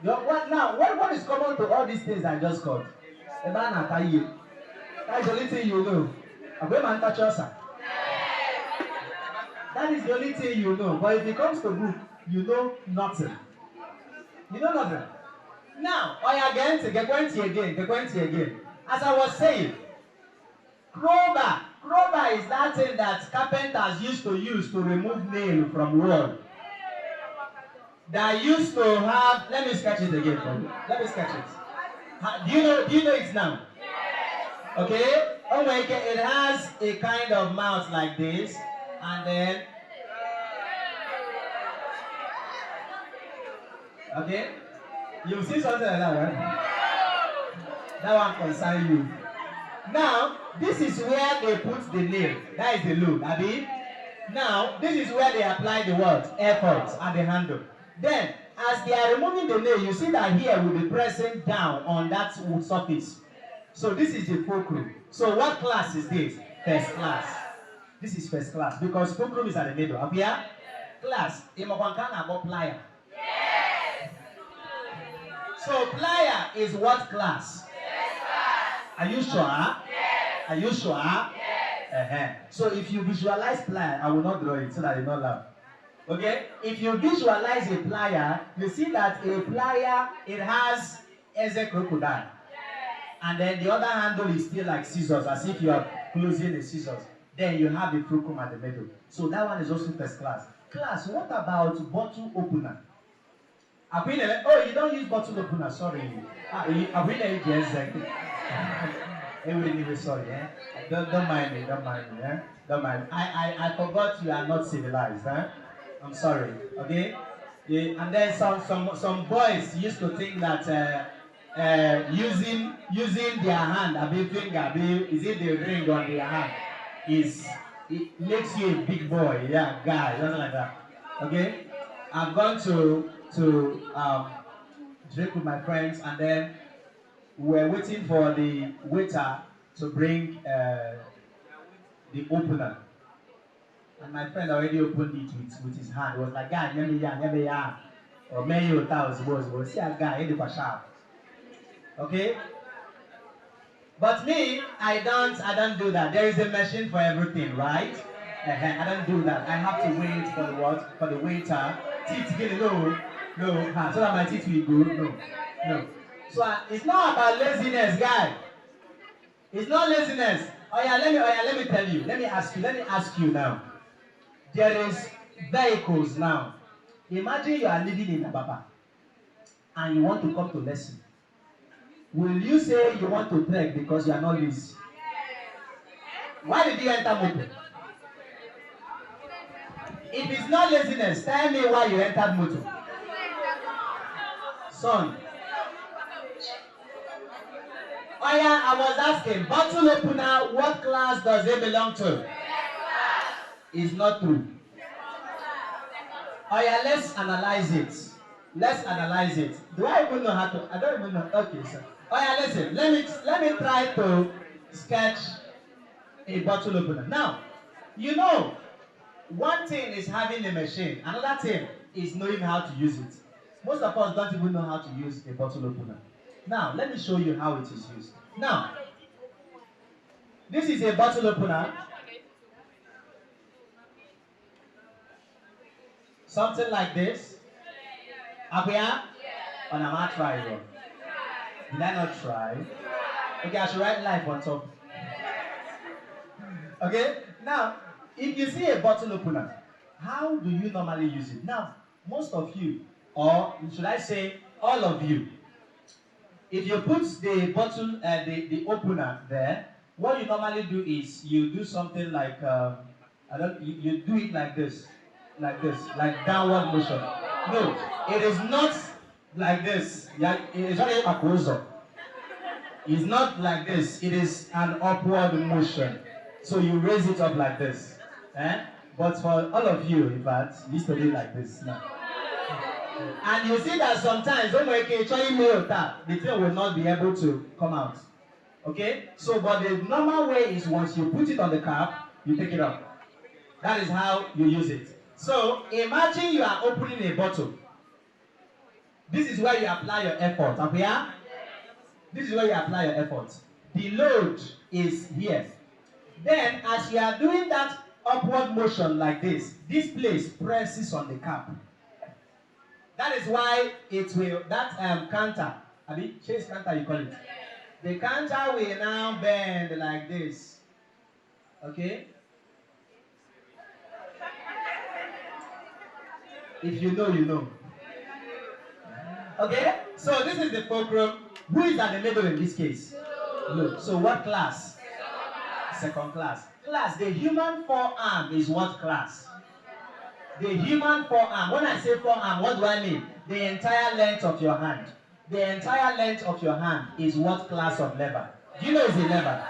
Speaker 1: What now? What is common to all these things I just called? That's the only thing you know. That is the only thing you know. But if it comes to book, you know nothing. You know nothing. Now, again. As I was saying, crowbar is that thing that carpenters used to use to remove nail from wall. That used to have. Let me sketch it again for you. Let me sketch it. Do you know it now? Okay. Oh my God, it has a kind of mouth like this, and then. Okay. You see something like that, right? That one concerns you. Now, this is where they put the nail. That is the loop, Abi. Now, this is where they apply the what? Effort at the handle. Then, as they are removing the nail, you see that here will be pressing down on that wood surface. So this is the fulcrum. So what class is this? First class. This is first class because fulcrum is at the middle. Up here? Class. Imokankana about plier. So plier is what class? Yes, class. Are you sure? Yes. Are you sure? Yes. So if you visualize plier, I will not draw it so that you don't laugh. Okay? If you visualize a plier, you see that a plier, it has a crocodile. And then the other handle is still like scissors, as if you are closing the scissors. Then you have the fulcrum at the middle. So that one is also first class. Class, what about bottle opener? Oh, you don't use bottle opener, sorry. Anyway, sorry. Don't mind me. Don't mind. I forgot you are not civilized. I'm sorry. Okay? Yeah, and then some boys used to think that using their hand, is it the ring on their hand? It makes you a big boy, guy, something like that. Okay, I've gone to drink with my friends, and then we're waiting for the waiter to bring the opener. And my friend already opened it with his hand. It was like, guy, let me ya. Or may you was see a guy in the shop. Okay? But me, I don't do that. There is a machine for everything, right? I don't do that. I have to wait for the what? For the waiter. Teeth get low, so that my teeth will go. No, no. So it's not about laziness, guy. It's not laziness. Let me tell you. Let me ask you now. There is vehicles now. Imagine you are living in Ababa and you want to come to lesson. Will you say you want to trek because you are not lazy? Why did you enter motor? If it's not laziness, tell me why you entered motor. Son. Oh yeah, I was asking, bottle opener, what class does it belong to? It's not true. Oh yeah, let's analyze it. Let's analyze it. Do I even know how to? I don't even know. Okay, sir. Oh yeah, listen. Let me try to sketch a bottle opener. Now, you know, one thing is having a machine. Another thing is knowing how to use it. Most of us don't even know how to use a bottle opener. Now, let me show you how it is used. Now, this is a bottle opener. Something like this. Abuya? On a mat try. Did I not try? Okay, I should write life on top. Okay? Now, if you see a bottle opener, how do you normally use it? Now, most of you, or should I say all of you, if you put the bottle, the opener there, what you normally do is you do something like, you do it like this, like downward motion. No, it is not like this. Yeah, it is not a closer. It's not like this. It is an upward motion. So you raise it up like this. Eh? But for all of you, in fact, you used to do it like this now. And you see that sometimes the thing will not be able to come out. Okay? So, but the normal way is once you put it on the cap, you take it up. That is how you use it. So, imagine you are opening a bottle. This is where you apply your effort. Up here? This is where you apply your effort. The load is here. Then, as you are doing that upward motion like this place presses on the cap. That is why it will, that counter, I mean, chase counter you call it. The counter will now bend like this. Okay? If you know, you know. Okay? So this is the fulcrum. Who is at the middle in this case? Look. So what class? Second class. Class, the human forearm is what class? The human forearm. When I say forearm, what do I mean? The entire length of your hand. The entire length of your hand is what class of lever? Do you know it's a lever?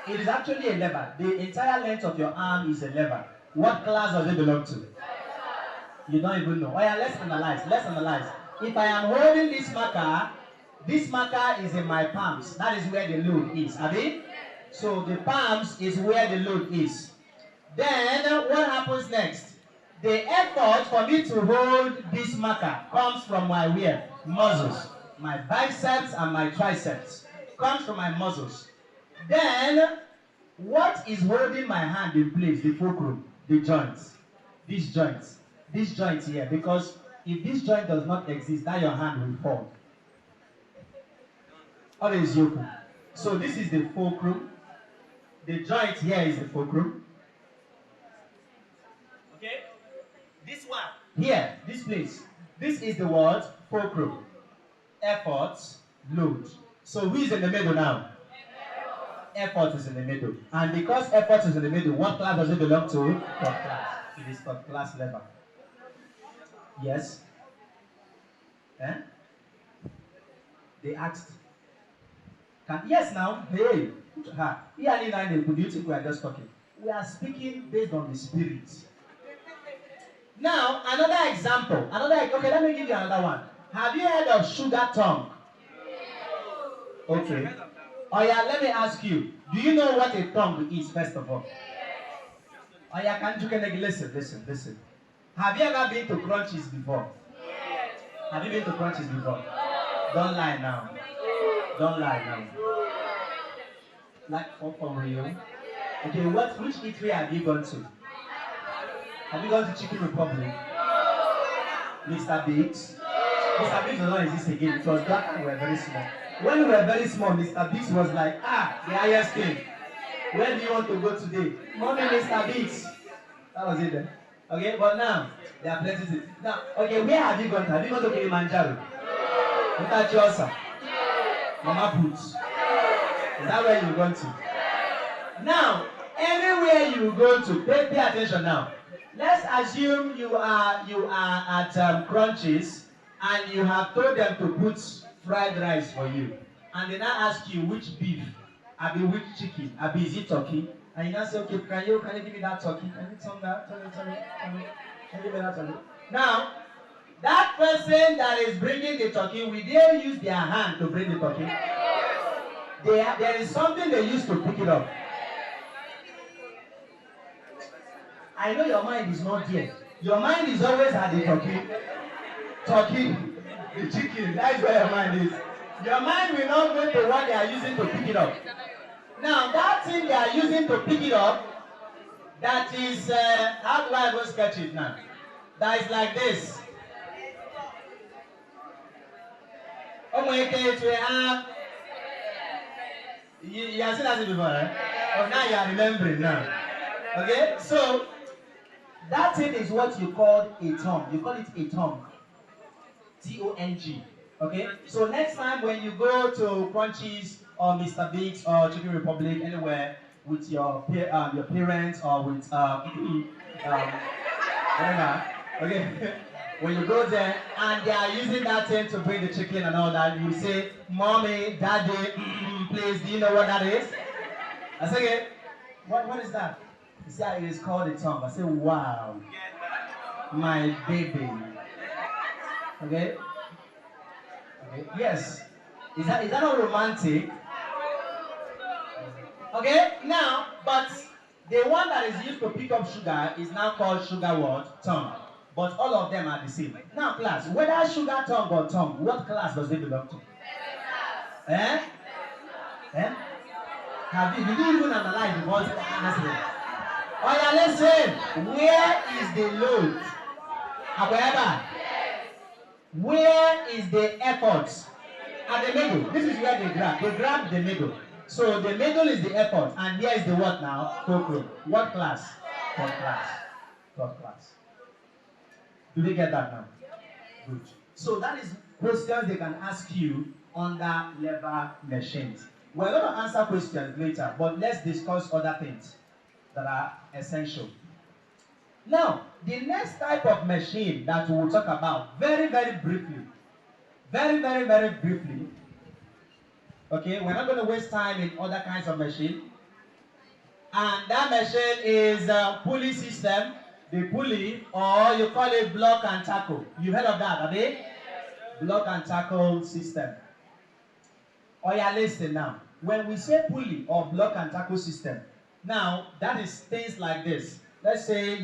Speaker 1: It is actually a lever. The entire length of your arm is a lever. What class does it belong to? You don't even know. Oh yeah, let's analyze. Let's analyze. If I am holding this marker is in my palms. That is where the load is. Abi? So the palms is where the load is. Then what happens next? The effort for me to hold this marker comes from my where? Muscles. My biceps and my triceps. Comes from my muscles. Then, what is holding my hand in place? The fulcrum. The joints. These joints. This joint here. Because if this joint does not exist, then your hand will fall. What is yoku? So this is the fulcrum. The joint here is the fulcrum. Okay? This one. Here, this place. This is the word fulcrum. Effort, load. So who is in the middle now? Effort is in the middle. And because effort is in the middle, what class does it belong to? Third class. It is third class level. Yes? Eh? They asked. Yes now? Hey. Do you think we are just talking? We are speaking based on the spirit. Now, another example. Okay, let me give you another one. Have you heard of sugar tongue? Okay. Oh yeah, let me ask you. Do you know what a tongue is, first of all? Oh yeah, can't you listen. Have you ever been to Crunchies before? Have you been to Crunchies before? Don't lie now. Don't lie now. Like for real. Okay, which eatery have you gone to? Have you gone to Chicken Republic? Mr. Biggs? Mr. Biggs does not exist again because that we were very small. When we were very small, Mr. Biggs was like, the highest king. Where do you want to go today? Mommy, Mr. Biggs. That was it then. Okay, but now, there are plenty things. Now, okay, where have you gone to? Have you gone to Kilimanjaro? Mutachosa? Mama Boots? Is that where you've gone to? Now, anywhere you go to, pay attention now. Let's assume you are at Crunchies and you have told them to put fried rice for you, and they now ask you which beef, which chicken, is it turkey? And you now say, okay, can you give me that turkey? Can you tell me that? Can you give me that turkey? Now, that person that is bringing the turkey, will they use their hand to bring the turkey? There is something they use to pick it up. I know your mind is not there. Your mind is always at the turkey, the chicken. That's where your mind is. Your mind will not go to what they are using to pick it up. Now, that thing they are using to pick it up, that is, how do I go sketch it now? That is like this. Oh my God, we have. You have seen that before, right? Oh, now you are remembering now. Okay, so that thing is what you call a tongue. You call it a tongue. T-O-N-G. Okay? So next time when you go to Crunchies or Mr. Biggs or Chicken Republic, anywhere with your parents or with whatever, okay? When you go there and they are using that thing to bring the chicken and all that, you say, Mommy, Daddy, please, do you know what that is? I say, what is that? You say, it is called a tongue. I say, wow, my baby. Okay? Okay. Yes. Is that not romantic? Okay, now, but the one that is used to pick up sugar is now called sugar what? Tongue. But all of them are the same. Now, class, whether sugar tongue or tongue, what class does it belong to? Eh? Eh? Did you even analyze the voice honestly? Oh yeah, listen. Where is the load? However, where is the effort? At the middle. This is where they grab. They grab the middle. So the middle is the effort, and here is the what now? Fulcrum. What class? Third class. Third class. Do they get that now? Good. So that is questions they can ask you under lever machines. We're going to answer questions later, but let's discuss other things that are essential. Now, the next type of machine that we will talk about very, very briefly. Very, very, very briefly. Okay, we're not going to waste time in other kinds of machine. And that machine is a pulley system. The pulley, or you call it block and tackle. You heard of that, have you? Block and tackle system. Oh yeah, listen now. When we say pulley or block and tackle system, now that is things like this. Let's say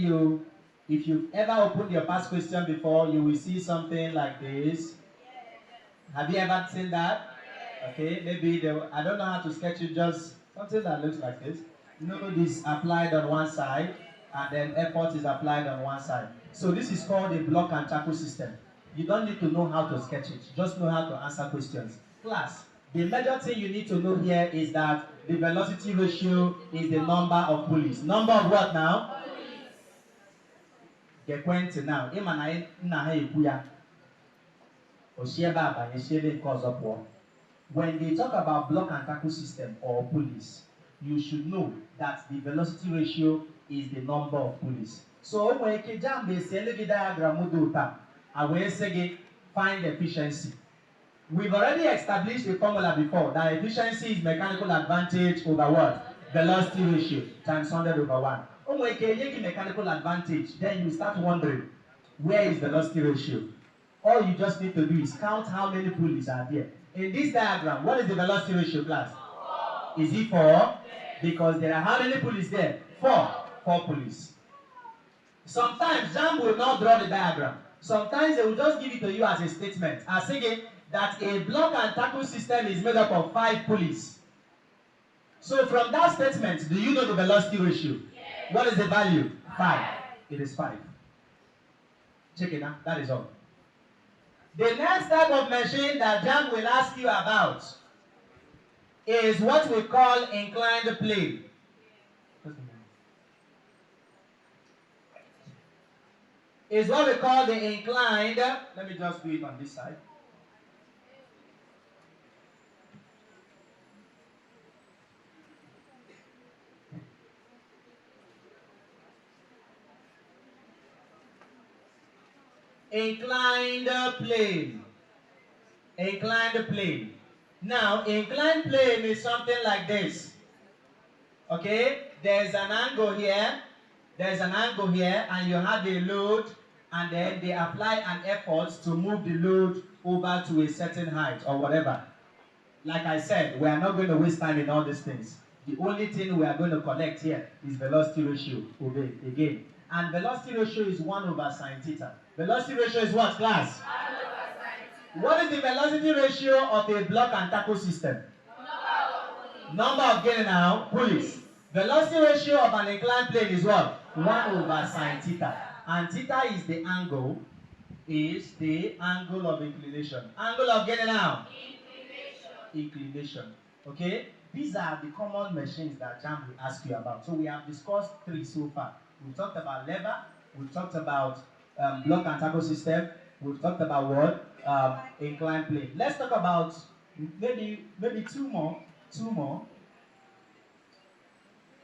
Speaker 1: if you've ever opened your past question before, you will see something like this. Have you ever seen that? Okay, maybe I don't know how to sketch it, just something that looks like this. Node is applied on one side, and then effort is applied on one side. So this is called a block and tackle system. You don't need to know how to sketch it, just know how to answer questions. Class, the major thing you need to know here is that the velocity ratio is the number of pulleys. Number of what now? Get quaint now. When they talk about block and tackle system or pulleys, you should know that the velocity ratio is the number of pulleys. So when you jam the diagram, I will say find efficiency. We've already established a formula before that efficiency is mechanical advantage over what? Velocity ratio times 100 over 1. When you get mechanical advantage, then you start wondering, Where is velocity ratio? All you just need to do is count how many pulleys are there. In this diagram, what is the velocity ratio, class? 4. Is it 4? Yes. Because there are how many pulleys there? 4. 4 pulleys. Sometimes JAMB will not draw the diagram. Sometimes they will just give it to you as a statement. As again, that a block and tackle system is made up of 5 pulleys. So from that statement, do you know the velocity ratio? Yes. What is the value? 5. It is 5. Check it now. That is all. The next type of machine that JAMB will ask you about is what we call inclined plane. Is what we call the inclined. Let me just do it on this side. Inclined plane. Inclined plane. Now, inclined plane is something like this. Okay? There's an angle here. There's an angle here, and you have a load, and then they apply an effort to move the load over to a certain height or whatever. Like I said, we are not going to waste time in all these things. The only thing we are going to collect here is velocity ratio. Obey again. And velocity ratio is 1 over sine theta. Velocity ratio is what, class? 1 over sine theta. What is the velocity ratio of a block and tackle system? Number of getting now, pulleys. Velocity ratio of an inclined plane is what? 1 over sine theta. And theta is the angle of inclination. Angle of getting now? Inclination. Okay? These are the common machines that JAMB will ask you about. So we have discussed 3 so far. We've talked about lever. We've talked about block and tackle system. We've talked about what? Inclined plane. Let's talk about maybe 2 more. 2 more.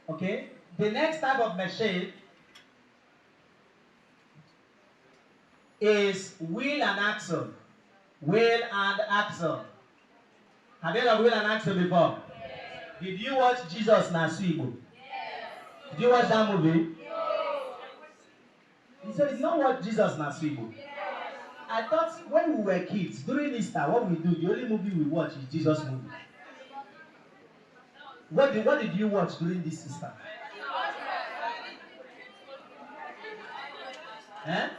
Speaker 1: Okay? The next type of machine is wheel and axle. Wheel and axle. Have you heard of wheel and axle before? Yes. Did you watch Jesus Nasuibo? Yes. Did you watch that movie? He said, you know what Jesus Nasuibo? Yes. I thought when we were kids, during Easter, what we do, the only movie we watch is Jesus movie. What did you watch during this Easter? Eh?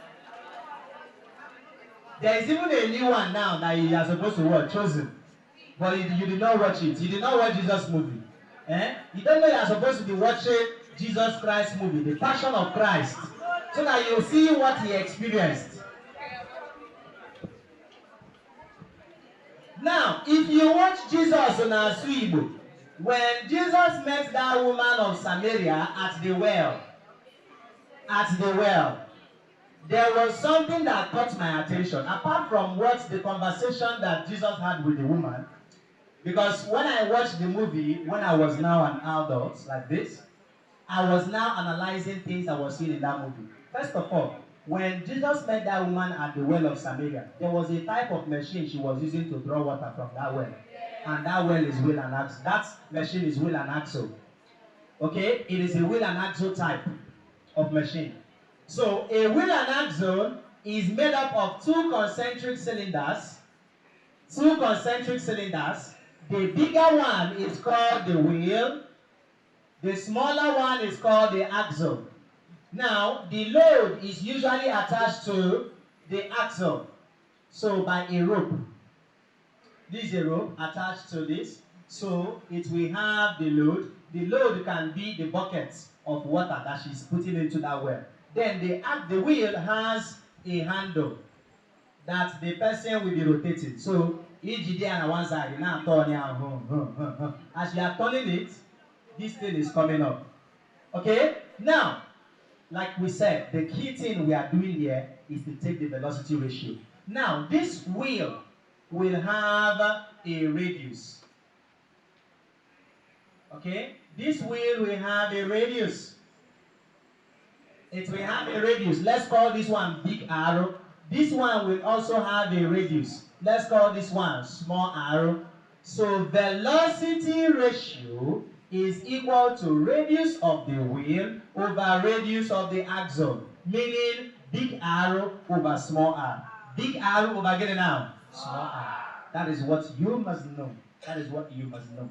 Speaker 1: There is even a new one now that you are supposed to watch, Chosen. But you did not watch it. You did not watch Jesus movie. Eh? You don't know you are supposed to be watching Jesus Christ movie, the Passion of Christ. So that you'll see what he experienced. Now, if you watch Jesus on Asuibo, when Jesus met that woman of Samaria at the well, there was something that caught my attention. Apart from what the conversation that Jesus had with the woman, because when I watched the movie, when I was now an adult like this, I was now analyzing things I was seeing in that movie. First of all, when Jesus met that woman at the well of Samaria, there was a type of machine she was using to draw water from that well. And that well is wheel and axle. That machine is wheel and axle. Okay? It is a wheel and axle type of machine. So a wheel and axle is made up of 2 concentric cylinders. 2 concentric cylinders. The bigger one is called the wheel. The smaller one is called the axle. Now, the load is usually attached to the axle. So by a rope. This is a rope attached to this. So it will have the load. The load can be the buckets of water that she's putting into that well. Then the wheel has a handle that the person will be rotating. So each day on one side, now turning as you are turning it, this thing is coming up. Okay? Now, like we said, the key thing we are doing here is to take the velocity ratio. Now, this wheel will have a radius. Okay? This wheel will have a radius. It will have a radius. Let's call this one big arrow. This one will also have a radius. Let's call this one small arrow. So velocity ratio is equal to radius of the wheel over radius of the axle. Meaning Big R over small r. Big R over, get it now, small r. That is what you must know. That is what you must know.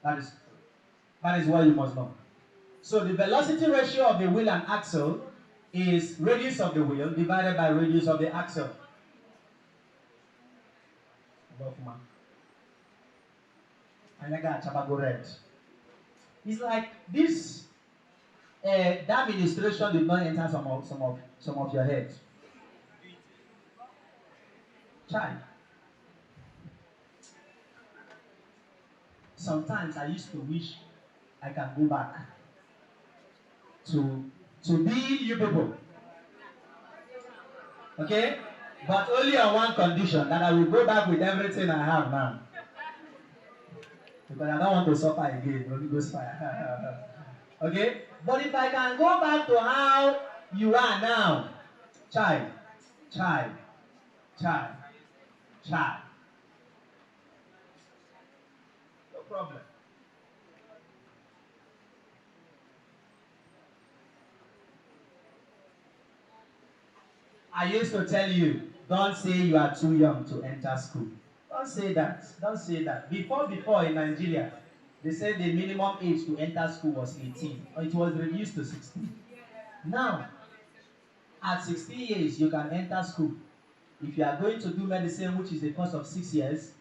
Speaker 1: That is what you must know. So the velocity ratio of the wheel and axle is radius of the wheel divided by radius of the axle. And I got Chabago red. It's like this. That administration did not enter some of your head. Child. Sometimes I used to wish I can go back to be you people. Okay? But only on one condition, that I will go back with everything I have now. Because I don't want to suffer again. Holy Ghost fire. Okay? But if I can go back to how you are now, child. No problem. I used to tell you, don't say you are too young to enter school. Don't say that. Don't say that. Before in Nigeria, they said the minimum age to enter school was 18. Or it was reduced to 16. Now, at 16 years, you can enter school. If you are going to do medicine, which is a course of 6 years,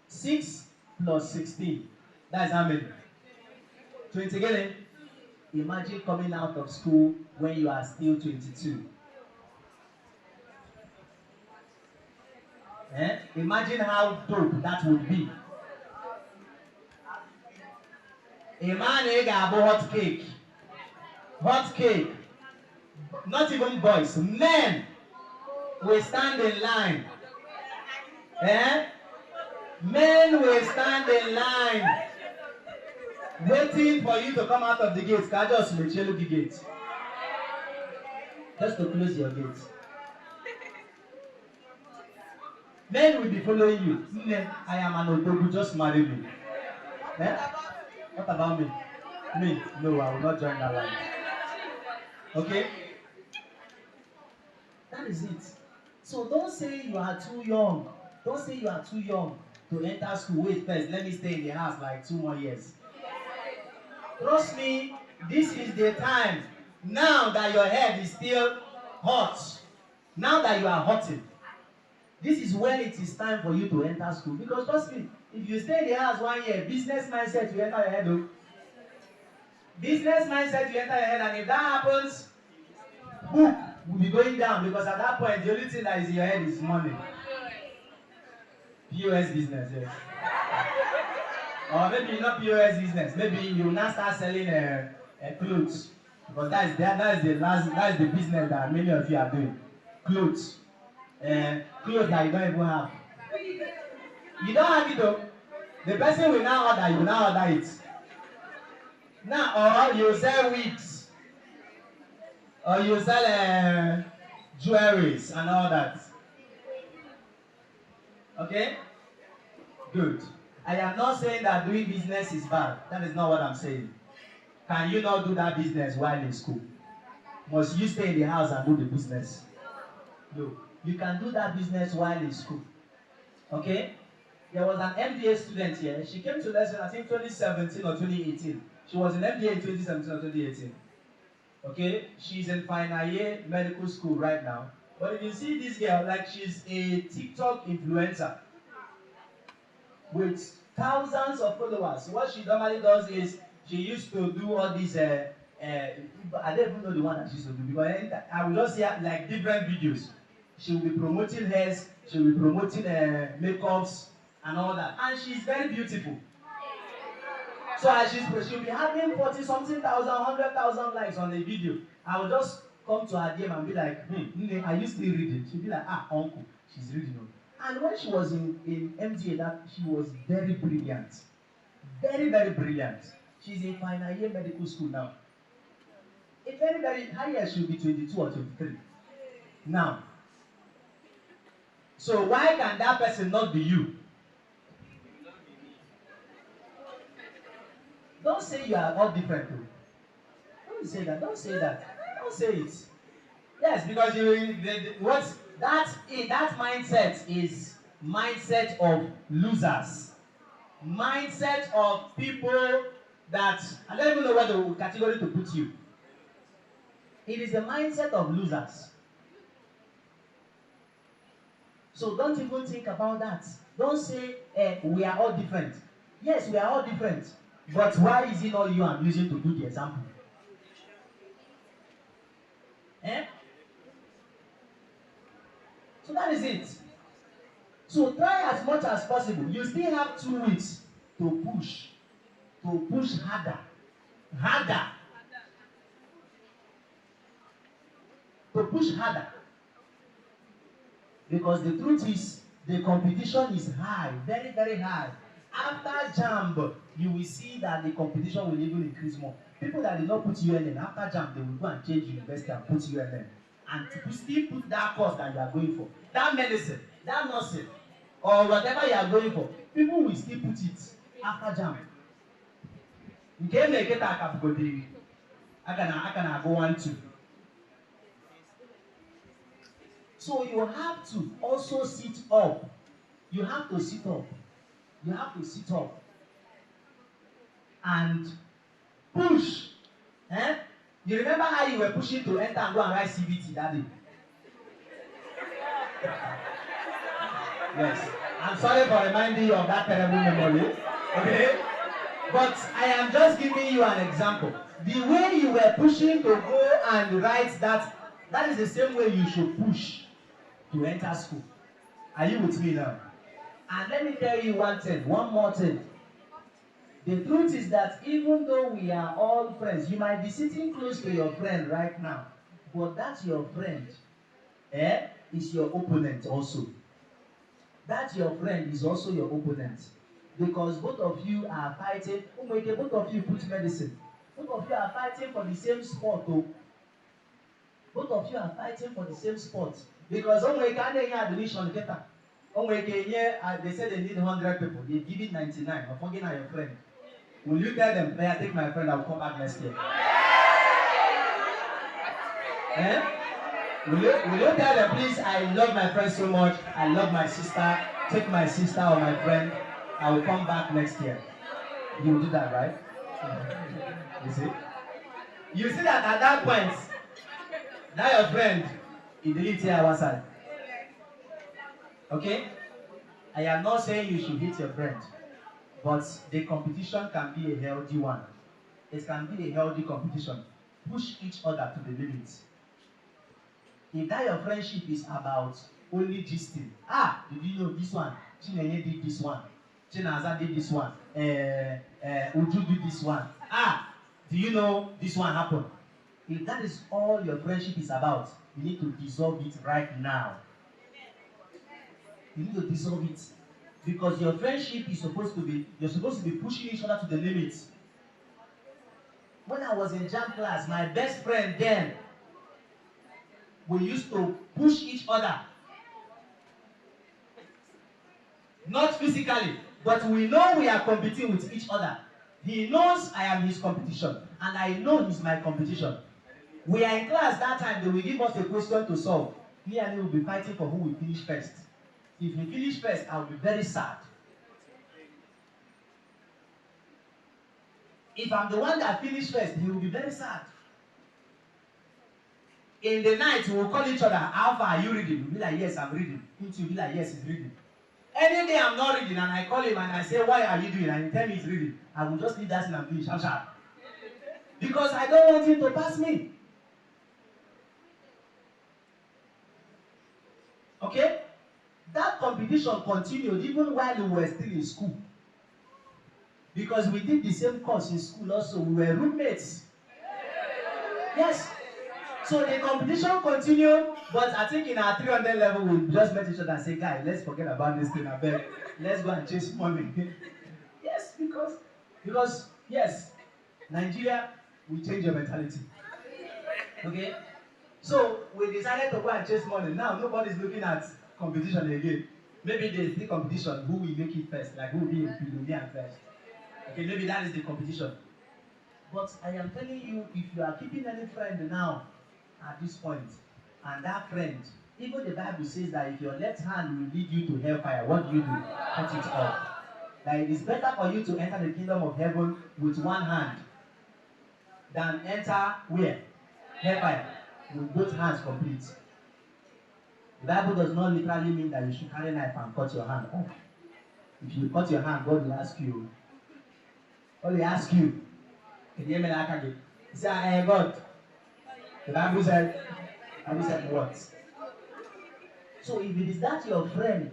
Speaker 1: 6 plus 16, that's how many? 20 again. Imagine coming out of school when you are still 22. Imagine how dope that would be. A man hot cake. Hot cake. Not even boys. Men will stand in line. Men will stand in line waiting for you to come out of the gate. Can I just let you look the gate? Just to close your gate. Men will be following you. I am an Otogu, just marry me. What about me? Me? No, I will not join that line. Okay? That is it. So don't say you are too young. Don't say you are too young to enter school. Wait first, let me stay in the house like 2 more years. Trust me, this is the time. Now that your head is still hot, now that you are hotting, this is when it is time for you to enter school. Because trust me, if you stay in the house 1 year, business mindset will enter your head. Oh. Business mindset will enter your head, and if that happens, book will be going down, because at that point, the only thing that is in your head is money. POS business, yes. Or maybe not POS business. Maybe you will now start selling clothes, because that is the business that many of you are doing. Clothes. Clothes that you don't even have. You don't have it though. The person will now order, you will now order it. Now, or you sell wigs, or you sell jewelries and all that. Okay? Good. I am not saying that doing business is bad. That is not what I'm saying. Can you not do that business while in school? Must you stay in the house and do the business? No. You can do that business while in school. Okay? There was an MBA student here. She came to lesson, I think 2017 or 2018. She was in MBA in 2017 or 2018. Okay? She's in final year medical school right now. But if you see this girl, like, she's a TikTok influencer with thousands of followers. What she normally does is, she used to do all these, I don't even know the one that she used to do, because I will just see like different videos. She will be promoting hairs, she will be promoting makeups and all that. And she's very beautiful. So as she'll be having 40-something thousand, 100,000 likes on the video. I will just come to her DM and be like, are you still reading? She'll be like, uncle, she's reading. And when she was in MDA, that she was very brilliant. Very, very brilliant. She's in final year medical school now. If anybody higher, she'll be 22 or 23. Now, so why can that person not be you? Don't say you are all different though. Don't say that. Don't say that. Don't say it. Yes, because that mindset is mindset of losers. Mindset of people that I don't even know what the category to put you. It is the mindset of losers. So don't even think about that. Don't say we are all different. Yes, we are all different. But why is it not you I'm using to do the example? So that is it. So try as much as possible. You still have 2 weeks to push harder, to push harder. Because the truth is, the competition is high, very, very high. After JAMB, you will see that the competition will even increase more. People that did not put UNN, after JAMB, they will go and change university and put UNN. And to still put that course that you are going for, that medicine, that nursing, or whatever you are going for, people will still put it after JAMB. You can't make it a category. I can go 1, 2. So you have to also sit up. You have to sit up. You have to sit up and push. You remember how you were pushing to enter and go and write CBT that day? Yes. I'm sorry for reminding you of that terrible memory. Okay? But I am just giving you an example. The way you were pushing to go and write that is the same way you should push to enter school. Are you with me now? And let me tell you one more thing. The truth is that even though we are all friends, you might be sitting close to your friend right now, but that your friend is your opponent also. That your friend is also your opponent. Because both of you are fighting. Both of you put medicine. Both of you are fighting for the same sport. Both of you are fighting for the same sport. Because admission later. They said they need 100 people. They give it 99. I'm forgetting your friend. Will you tell them, may I take my friend, I will come back next year? Will you tell them, please, I love my friend so much, I love my sister, take my sister or my friend, I will come back next year. You will do that, right? You see? You see that at that point, now your friend, he deletes our side. Okay? I am not saying you should hit your friend, but the competition can be a healthy one. It can be a healthy competition. Push each other to the limits. If that your friendship is about only gisting, did you know this one? Chinenye did this one. Chinaza did this one. Uju did this one. Do you know this one happened? If that is all your friendship is about, you need to dissolve it right now. You need to dissolve it. Because your friendship is you're supposed to be pushing each other to the limits. When I was in jam class, my best friend then, we used to push each other. Not physically, but we know we are competing with each other. He knows I am his competition, and I know he's my competition. We are in class that time, they will give us a question to solve. Me and he will be fighting for who will finish first. If he finish first, I will be very sad. If I'm the one that finished first, he will be very sad. In the night, we will call each other, how far are you reading? We'll be like, yes, I'm reading. He will be like, yes, he's reading. Any day I'm not reading and I call him and I say, why are you doing? And he tell me he's reading. I will just leave that thing and finish sharp. Because I don't want him to pass me. Okay? That competition continued even while we were still in school. Because we did the same course in school also. We were roommates. Yes. So the competition continued, but I think in our 300 level, we just met each other and say, guys, let's forget about this thing. Let's go and chase money. Yes, because yes, Nigeria will change your mentality. Okay? So we decided to go and chase money. Now nobody's looking at competition again. Maybe there's the competition, who will make it first, like who will be a billionaire first. Okay, maybe that is the competition. But I am telling you, if you are keeping any friend now at this point, and that friend, even the Bible says that if your left hand will lead you to hellfire, what do? Cut it off. Like it is better for you to enter the kingdom of heaven with one hand than enter where? Hellfire with both hands complete. The Bible does not literally mean that you should carry a knife and cut your hand off. If you cut your hand, God will ask you. God will ask you. He said, God. The Bible said what? So if it is that your friend,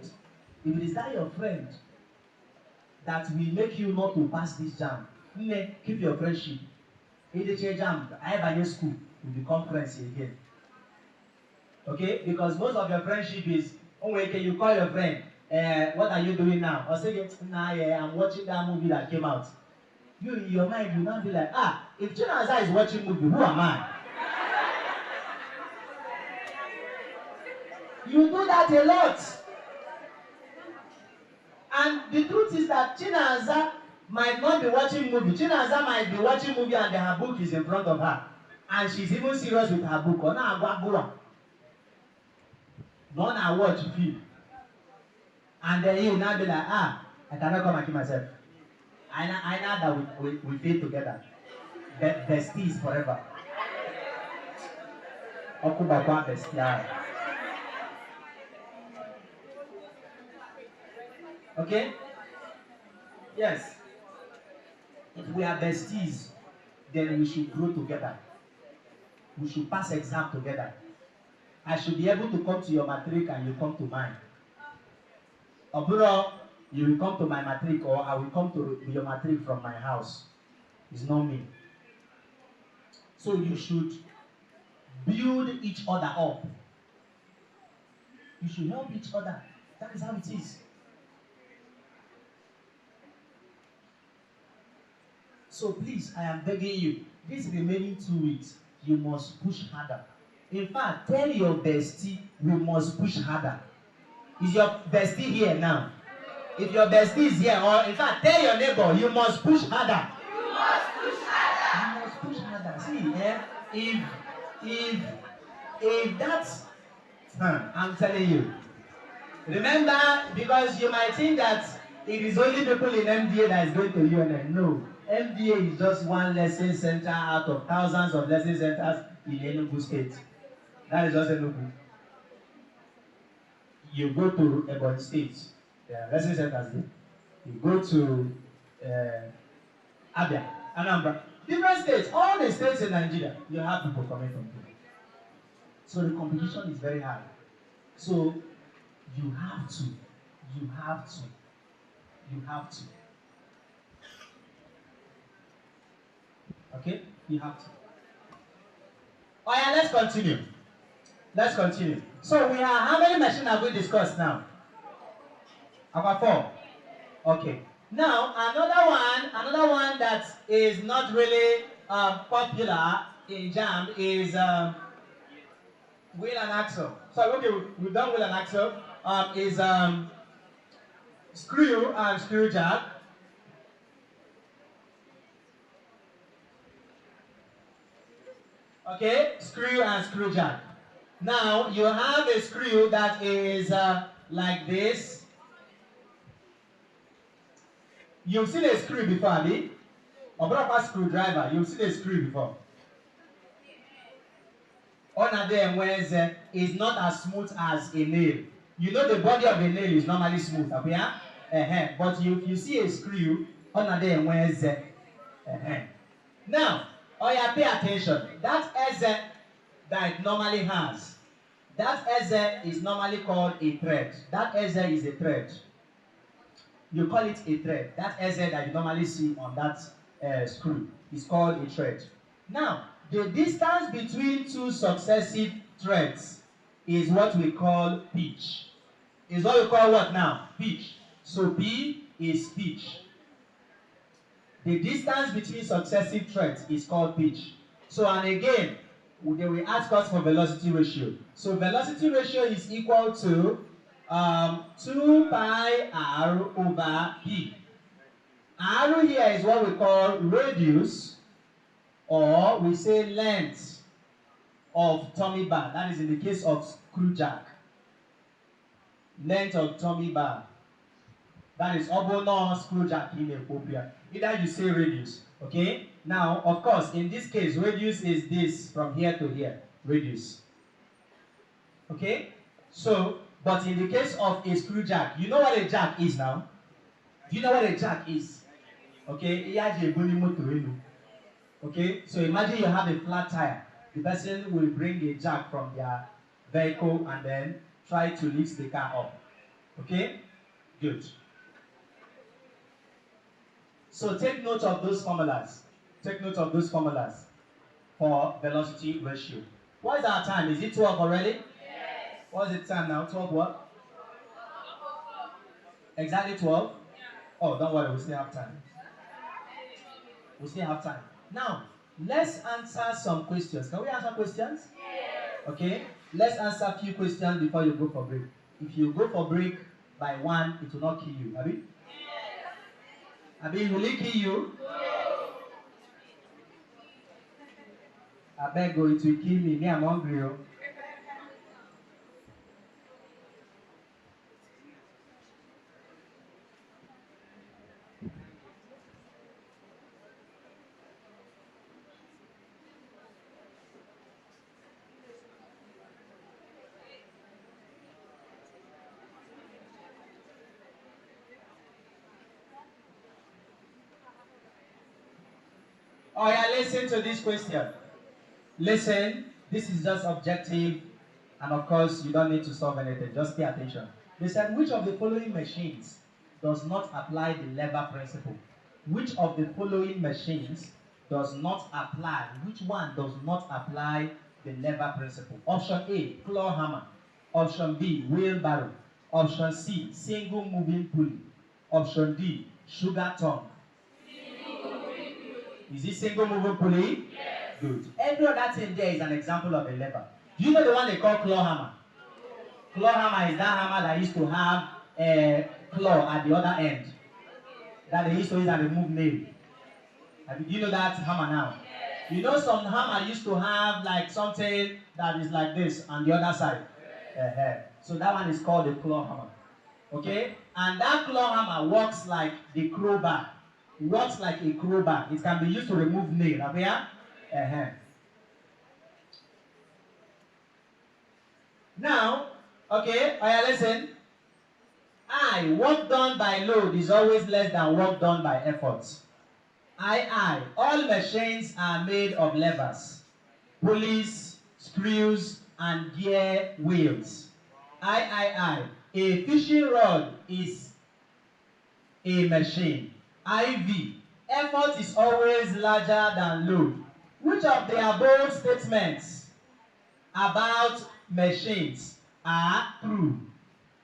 Speaker 1: that will make you not to pass this jam, keep your friendship. If the jam, I by your school, you become friends again. Okay? Because most of your friendship is, can you call your friend? What are you doing now? Or say, I'm watching that movie that came out. You in your mind, you not be like, if Chinaza is watching movie, who am I? You do that a lot. And the truth is that Chinaza might not be watching movie. Chinaza might be watching movie and her book is in front of her. And she's even serious with her book. None I watch film. And then you will not be like, I cannot come and kill myself. I know that we feel together. Besties forever. Okubakwa bestia. Okay? Yes. If we are besties, then we should grow together. We should pass exam together. I should be able to come to your matric and you come to mine. Oburo, you will come to my matric or I will come to your matric from my house. It's not me. So you should build each other up. You should help each other. That is how it is. So please, I am begging you, these remaining 2 weeks, you must push harder. In fact, tell your bestie, we must push harder. Is your bestie here now? If your bestie is here, or in fact, tell your neighbor, you must push harder. You must push harder. You must push harder. See, if that's, I'm telling you. Remember, because you might think that it is only people in MDA that is going to UNN. No. MDA is just one lesson center out of thousands of lesson centers in Enugu State. That is just Enugu. You go to Ebonyi State, there are lesson centers there. You go to Abia, Anambra, different states, all the states in Nigeria, you have people coming from there. So the competition is very high. So you have to. Okay? You have to. Oh yeah, let's continue. So we have, how many machines have we discussed now? About 4. Okay. Now another one that is not really popular in JAM is wheel and axle. So okay, we've done wheel and axle. Is screw and screw jack. Okay, screw and screw jack. Now you have a screw that is like this. You've seen a screw before, Abi? Or proper screwdriver. You've seen a screw before. On them where is not as smooth as a nail. You know the body of a nail is normally smooth, okay? But you see a screw on them where now, pay attention. That eze that it normally has, that eze is normally called a thread. That eze is a thread. You call it a thread. That eze that you normally see on that screw is called a thread. Now, the distance between 2 successive threads is what we call pitch. Is what we call what now? Pitch. So P is pitch. The distance between successive threads is called pitch. So, and again, they will ask us for velocity ratio. So velocity ratio is equal to 2 pi r over p. R here is what we call radius, Or we say length of tummy bar. That is in the case of screw jack. Length of tummy bar. That is obono screw jack in Ethiopia. Either you say radius. Okay? Now, of course, in this case, radius is this from here to here. Radius. Okay? So, but in the case of a screw jack, you know what a jack is now? Do you know what a jack is? Okay? Okay? So imagine you have a flat tire. The person will bring a jack from their vehicle and then try to lift the car up. Okay? Good. So take note of those formulas. Take note of those formulas for velocity ratio. What is our time? Is it 12 already?
Speaker 2: Yes.
Speaker 1: What is the time now? 12 what? Exactly 12?
Speaker 2: Yeah.
Speaker 1: Oh, don't worry, we still have time. We still have time. Now, let's answer some questions. Can we answer questions?
Speaker 2: Yes.
Speaker 1: Okay, let's answer a few questions before you go for break. If you go for break by 1, it will not kill you. Abi?
Speaker 2: Yes.
Speaker 1: Abi, will it kill you?
Speaker 2: No.
Speaker 1: I beg you, it will kill me. Me, I'm hungry. Oh. Oh yeah, listen to this question. Listen, this is just objective, and of course, you don't need to solve anything. Just pay attention. They said, which of the following machines does not apply the lever principle? Which of the following machines does not apply? Which one does not apply the lever principle? Option A, claw hammer. Option B, wheelbarrow. Option C, single moving pulley. Option D, sugar tongue. Is it single moving pulley?
Speaker 2: Yes.
Speaker 1: Good. Every other thing there is an example of a lever. Do you know the one they call claw hammer? Claw hammer is that hammer that used to have a claw at the other end. That they used to use and remove nail. Do you know that hammer now?
Speaker 2: Yes.
Speaker 1: You know some hammer used to have like something that is like this on the other side. So that one is called the claw hammer. Okay? And that claw hammer works like the crowbar. It works like a crowbar. It can be used to remove nail. Up here? Now, okay, listen. Work done by load is always less than work done by effort. All machines are made of levers, pulleys, screws, and gear wheels. A fishing rod is a machine. Effort is always larger than load. Which of the above statements about machines are true?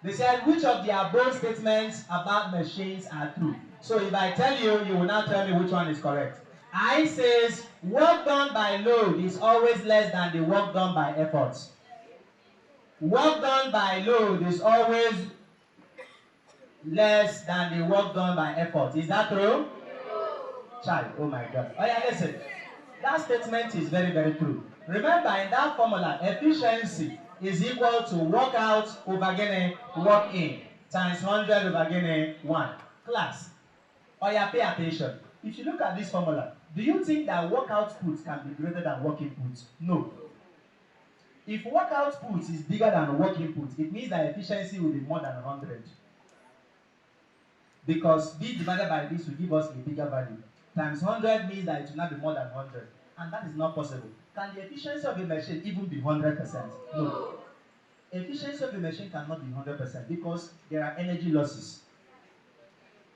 Speaker 1: They said, which of the above statements about machines are true? So if I tell you, you will now tell me which one is correct. I says, work done by load is always less than the work done by effort. Work done by load is always less than the work done by effort. Is that true? Child, oh my God. Oh yeah, listen. That statement is very, very true. Remember, in that formula, efficiency is equal to work out over work in times 100 over 1. Class. Oh yeah, pay attention. If you look at this formula, do you think that work output can be greater than work input? No. If work output is bigger than work input, it means that efficiency will be more than 100. Because this divided by this will give us a bigger value. Times 100 means that it will not be more than 100. And that is not possible. Can the efficiency of a machine even be 100%? No. Efficiency of a machine cannot be 100% because there are energy losses,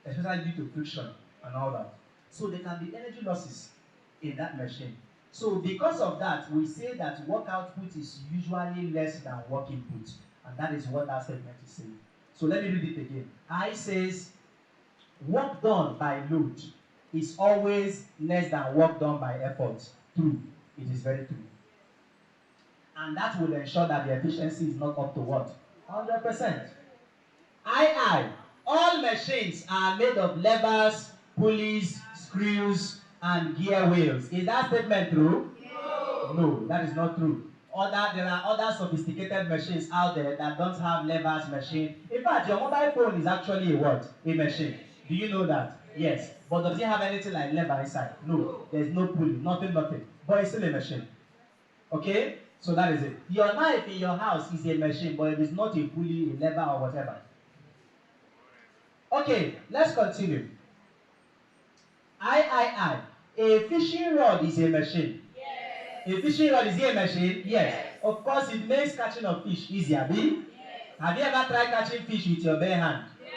Speaker 1: especially due to friction and all that. So there can be energy losses in that machine. So because of that, we say that work output is usually less than work input. And that is what that statement is saying. So let me read it again. I says, work done by load is always less than work done by effort. True. It is very true. And that will ensure that the efficiency is not up to what? 100%. All machines are made of levers, pulleys, screws, and gear wheels. Is that statement true?
Speaker 2: No.
Speaker 1: No, that is not true. There are other sophisticated machines out there that don't have levers machine. In fact, your mobile phone is actually a what? A machine. Do you know that? Yes. But does it have anything like lever inside? No. There's no pulley, nothing. But it's still a machine. Okay? So that is it. Your knife in your house is a machine, but it is not a pulley, a lever, or whatever. Okay, let's continue. A fishing rod is a machine.
Speaker 2: Yes.
Speaker 1: A fishing rod is a machine? Yes. Of course, it makes catching of fish easier, B?
Speaker 2: Yes.
Speaker 1: Have you ever tried catching fish with your bare hand?
Speaker 2: Yes.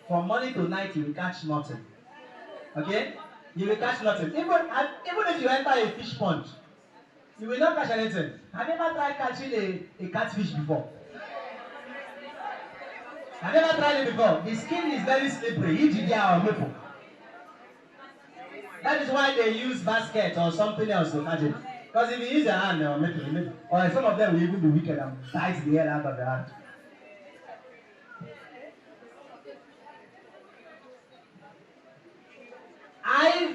Speaker 1: From morning to night, you will catch nothing. Okay? You will catch nothing. Even if you enter a fish pond, you will not catch anything. Have you ever tried catching a catfish before? Have you ever tried it before? The skin is very slippery. That is why they use basket or something else to catch it. Because if you use your hand, or some of them will even be wicked and bite the hell out of the hand.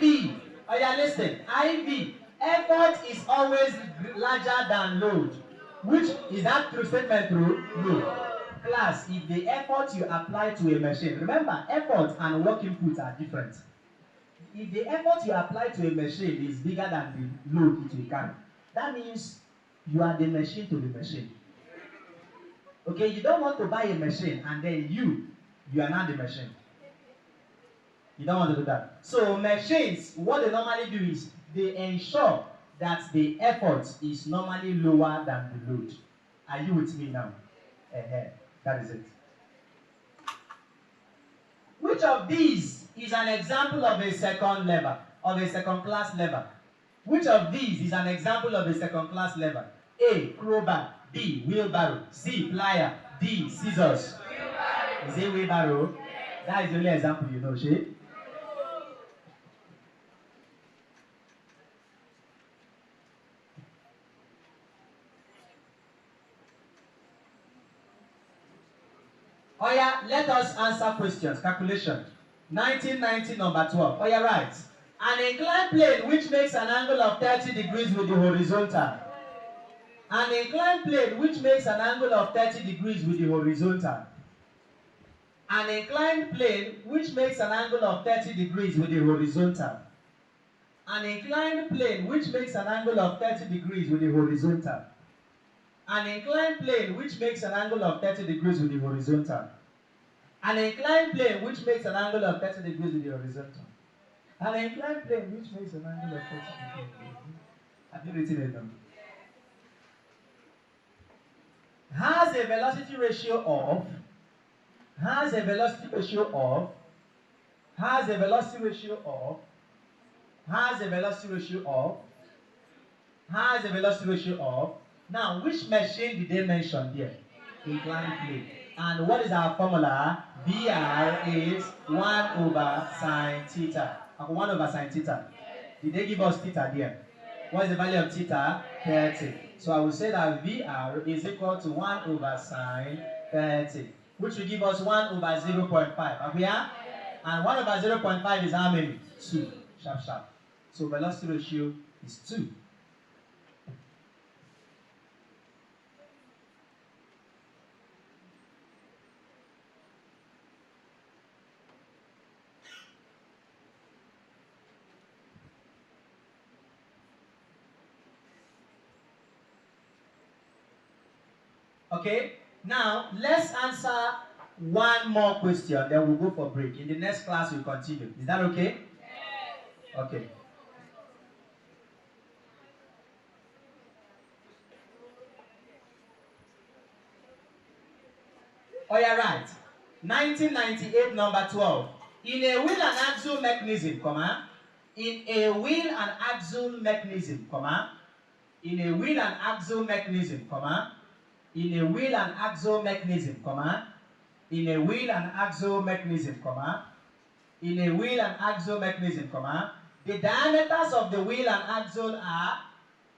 Speaker 1: IV. Oh yeah, listen. IV. Effort is always larger than load. Which is that true statement true? No. Class, if the effort you apply to a machine, remember, effort and work input are different. If the effort you apply to a machine is bigger than the load it will carry, that means you are the machine to the machine. Okay, you don't want to buy a machine and then you are not the machine. You don't want to do that. So machines, what they normally do is they ensure that the effort is normally lower than the load. Are you with me now? That is it. Which of these is an example of a second lever, of a second class lever? Which of these is an example of a second class lever? A. Crowbar. B. Wheelbarrow. C. Plier. D. Scissors.
Speaker 2: Wheelbarrow.
Speaker 1: Is it wheelbarrow?
Speaker 2: Yes.
Speaker 1: That is the only example you know, Shay. Oh yeah, let us answer questions. Calculation. 1990 number 12. Oh yeah, right. An inclined plane which makes an angle of 30 degrees with the horizontal. An inclined plane which makes an angle of 30 degrees with the horizontal. An inclined plane which makes an angle of 30 degrees with the horizontal. An inclined plane which makes an angle of 30 degrees with the horizontal. An inclined plane which makes an angle of 30 degrees with the horizontal. An inclined plane which makes an angle of 30 degrees with the horizontal. An inclined plane which makes an angle of 30 degrees. Have you written it down? Has a velocity ratio of. Has a velocity ratio of. Has a velocity ratio of. Has a velocity ratio of. Has a velocity ratio of. Now, which machine did they mention here? Inclined plane. And what is our formula? BR is 1 over sine theta. 1 over sine theta. Did they give us theta there? What is the value of theta? 30. So I will say that VR is equal to 1 over sine 30, which will give us 1 over 0.5. Are we here? And 1 over 0.5 is how many? 2. Sharp, sharp. So velocity ratio is 2. Okay, now let's answer one more question, then we'll go for break. In the next class, we'll continue. Is that okay?
Speaker 2: Yes.
Speaker 1: Okay. Oh, yeah, right. 1998, number 12. In a wheel and axle mechanism, comma. In a wheel and axle mechanism, comma. In a wheel and axle mechanism, comma. In a wheel and axle mechanism, comma. In a wheel and axle mechanism, comma. In a wheel and axle mechanism, comma. The diameters of the wheel and axle are.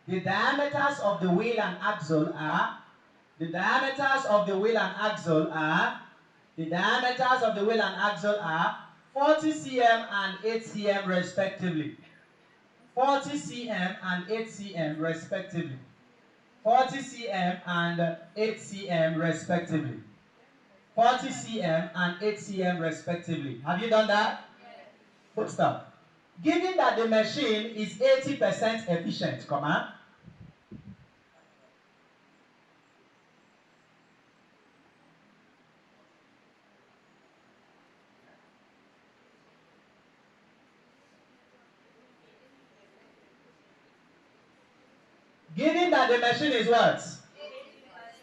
Speaker 1: The diameters of the wheel and axle are. The diameters of the wheel and axle are. The diameters of the wheel and axle are 40 cm and 8 cm respectively. 40 cm and 8 cm respectively. 40 cm and 8 cm respectively. 40 cm and 8 cm respectively. Have you done that? Full stop. Given that the machine is 80% efficient, comma. Given that the machine is what?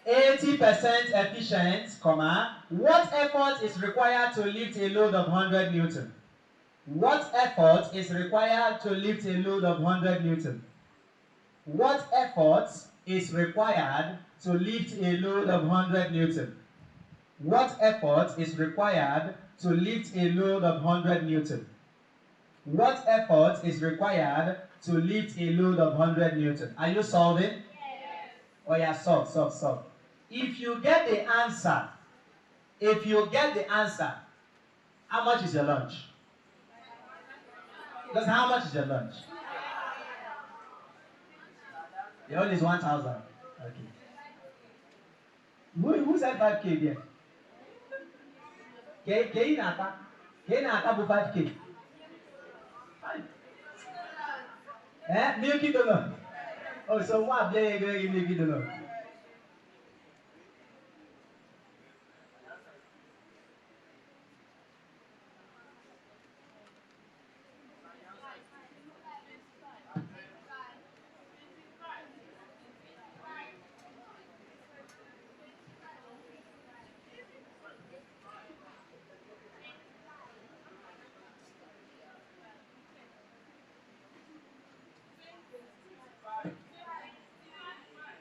Speaker 1: 80% efficient, comma, what effort is required to lift a load of 100 Newton? What effort is required to lift a load of 100 Newton? What effort is required to lift a load of 100 Newton? What effort is required to lift a load of 100 Newton? What effort is required to lift a load of 100 Newton? Are you solving? Yes. Oh yeah, solve. If you get the answer, how much is your lunch? Because how much is your lunch? Your own is 1,000. Okay. Who said 5K there? K nata 5K. Milky donut. Oh, so what? Yeah, milky donut.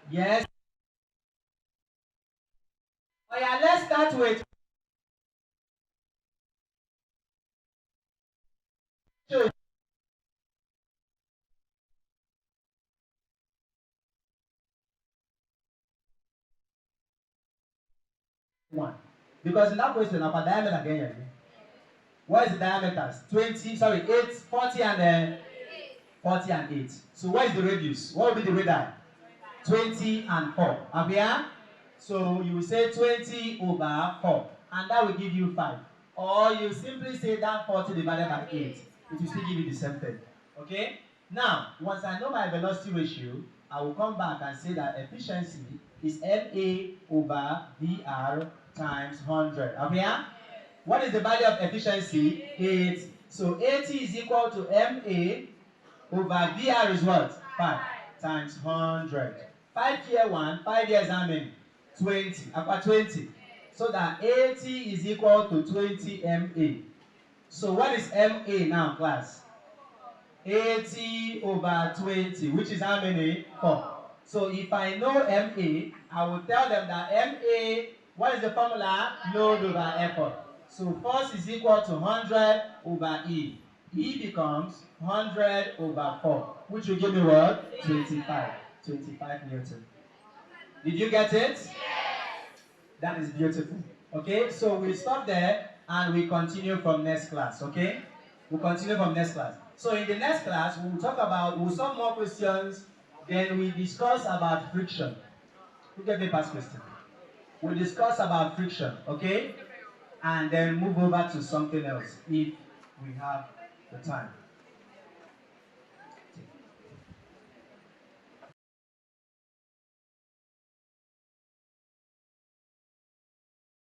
Speaker 1: Yes. Oh yeah, let's start with one. Because in that question, our diameter again. What is the diameter? 8, 40 and 40 and 8. So what is the radius? What will be the radii? 20 and 4. Are we here? So you will say 20 over 4. And that will give you 5. Or you simply say that 40 divided by 8. It will still give you the same thing. Okay? Now, once I know my velocity ratio, I will come back and say that efficiency is MA over VR times 100. Are we here? What is the value of efficiency? 8. So 80 is equal to MA over VR is what? 5 times 100. 5 here 1, 5 years how many? 20. About 20. So that 80 is equal to 20 MA. So what is MA now, class? 80 over 20, which is how many? 4. So if I know MA, I will tell them that MA, what is the formula? Load over effort. So force is equal to 100 over E. E becomes 100 over 4, which will give me what? 25. 25 Newton. Did you get it? Yes. That is beautiful. Okay, so we stop there and we continue from next class. Okay? We'll continue from next class. So in the next class, we'll solve more questions, then we discuss about friction. Who get me past question? We'll discuss about friction, okay? And then move over to something else if we have the time.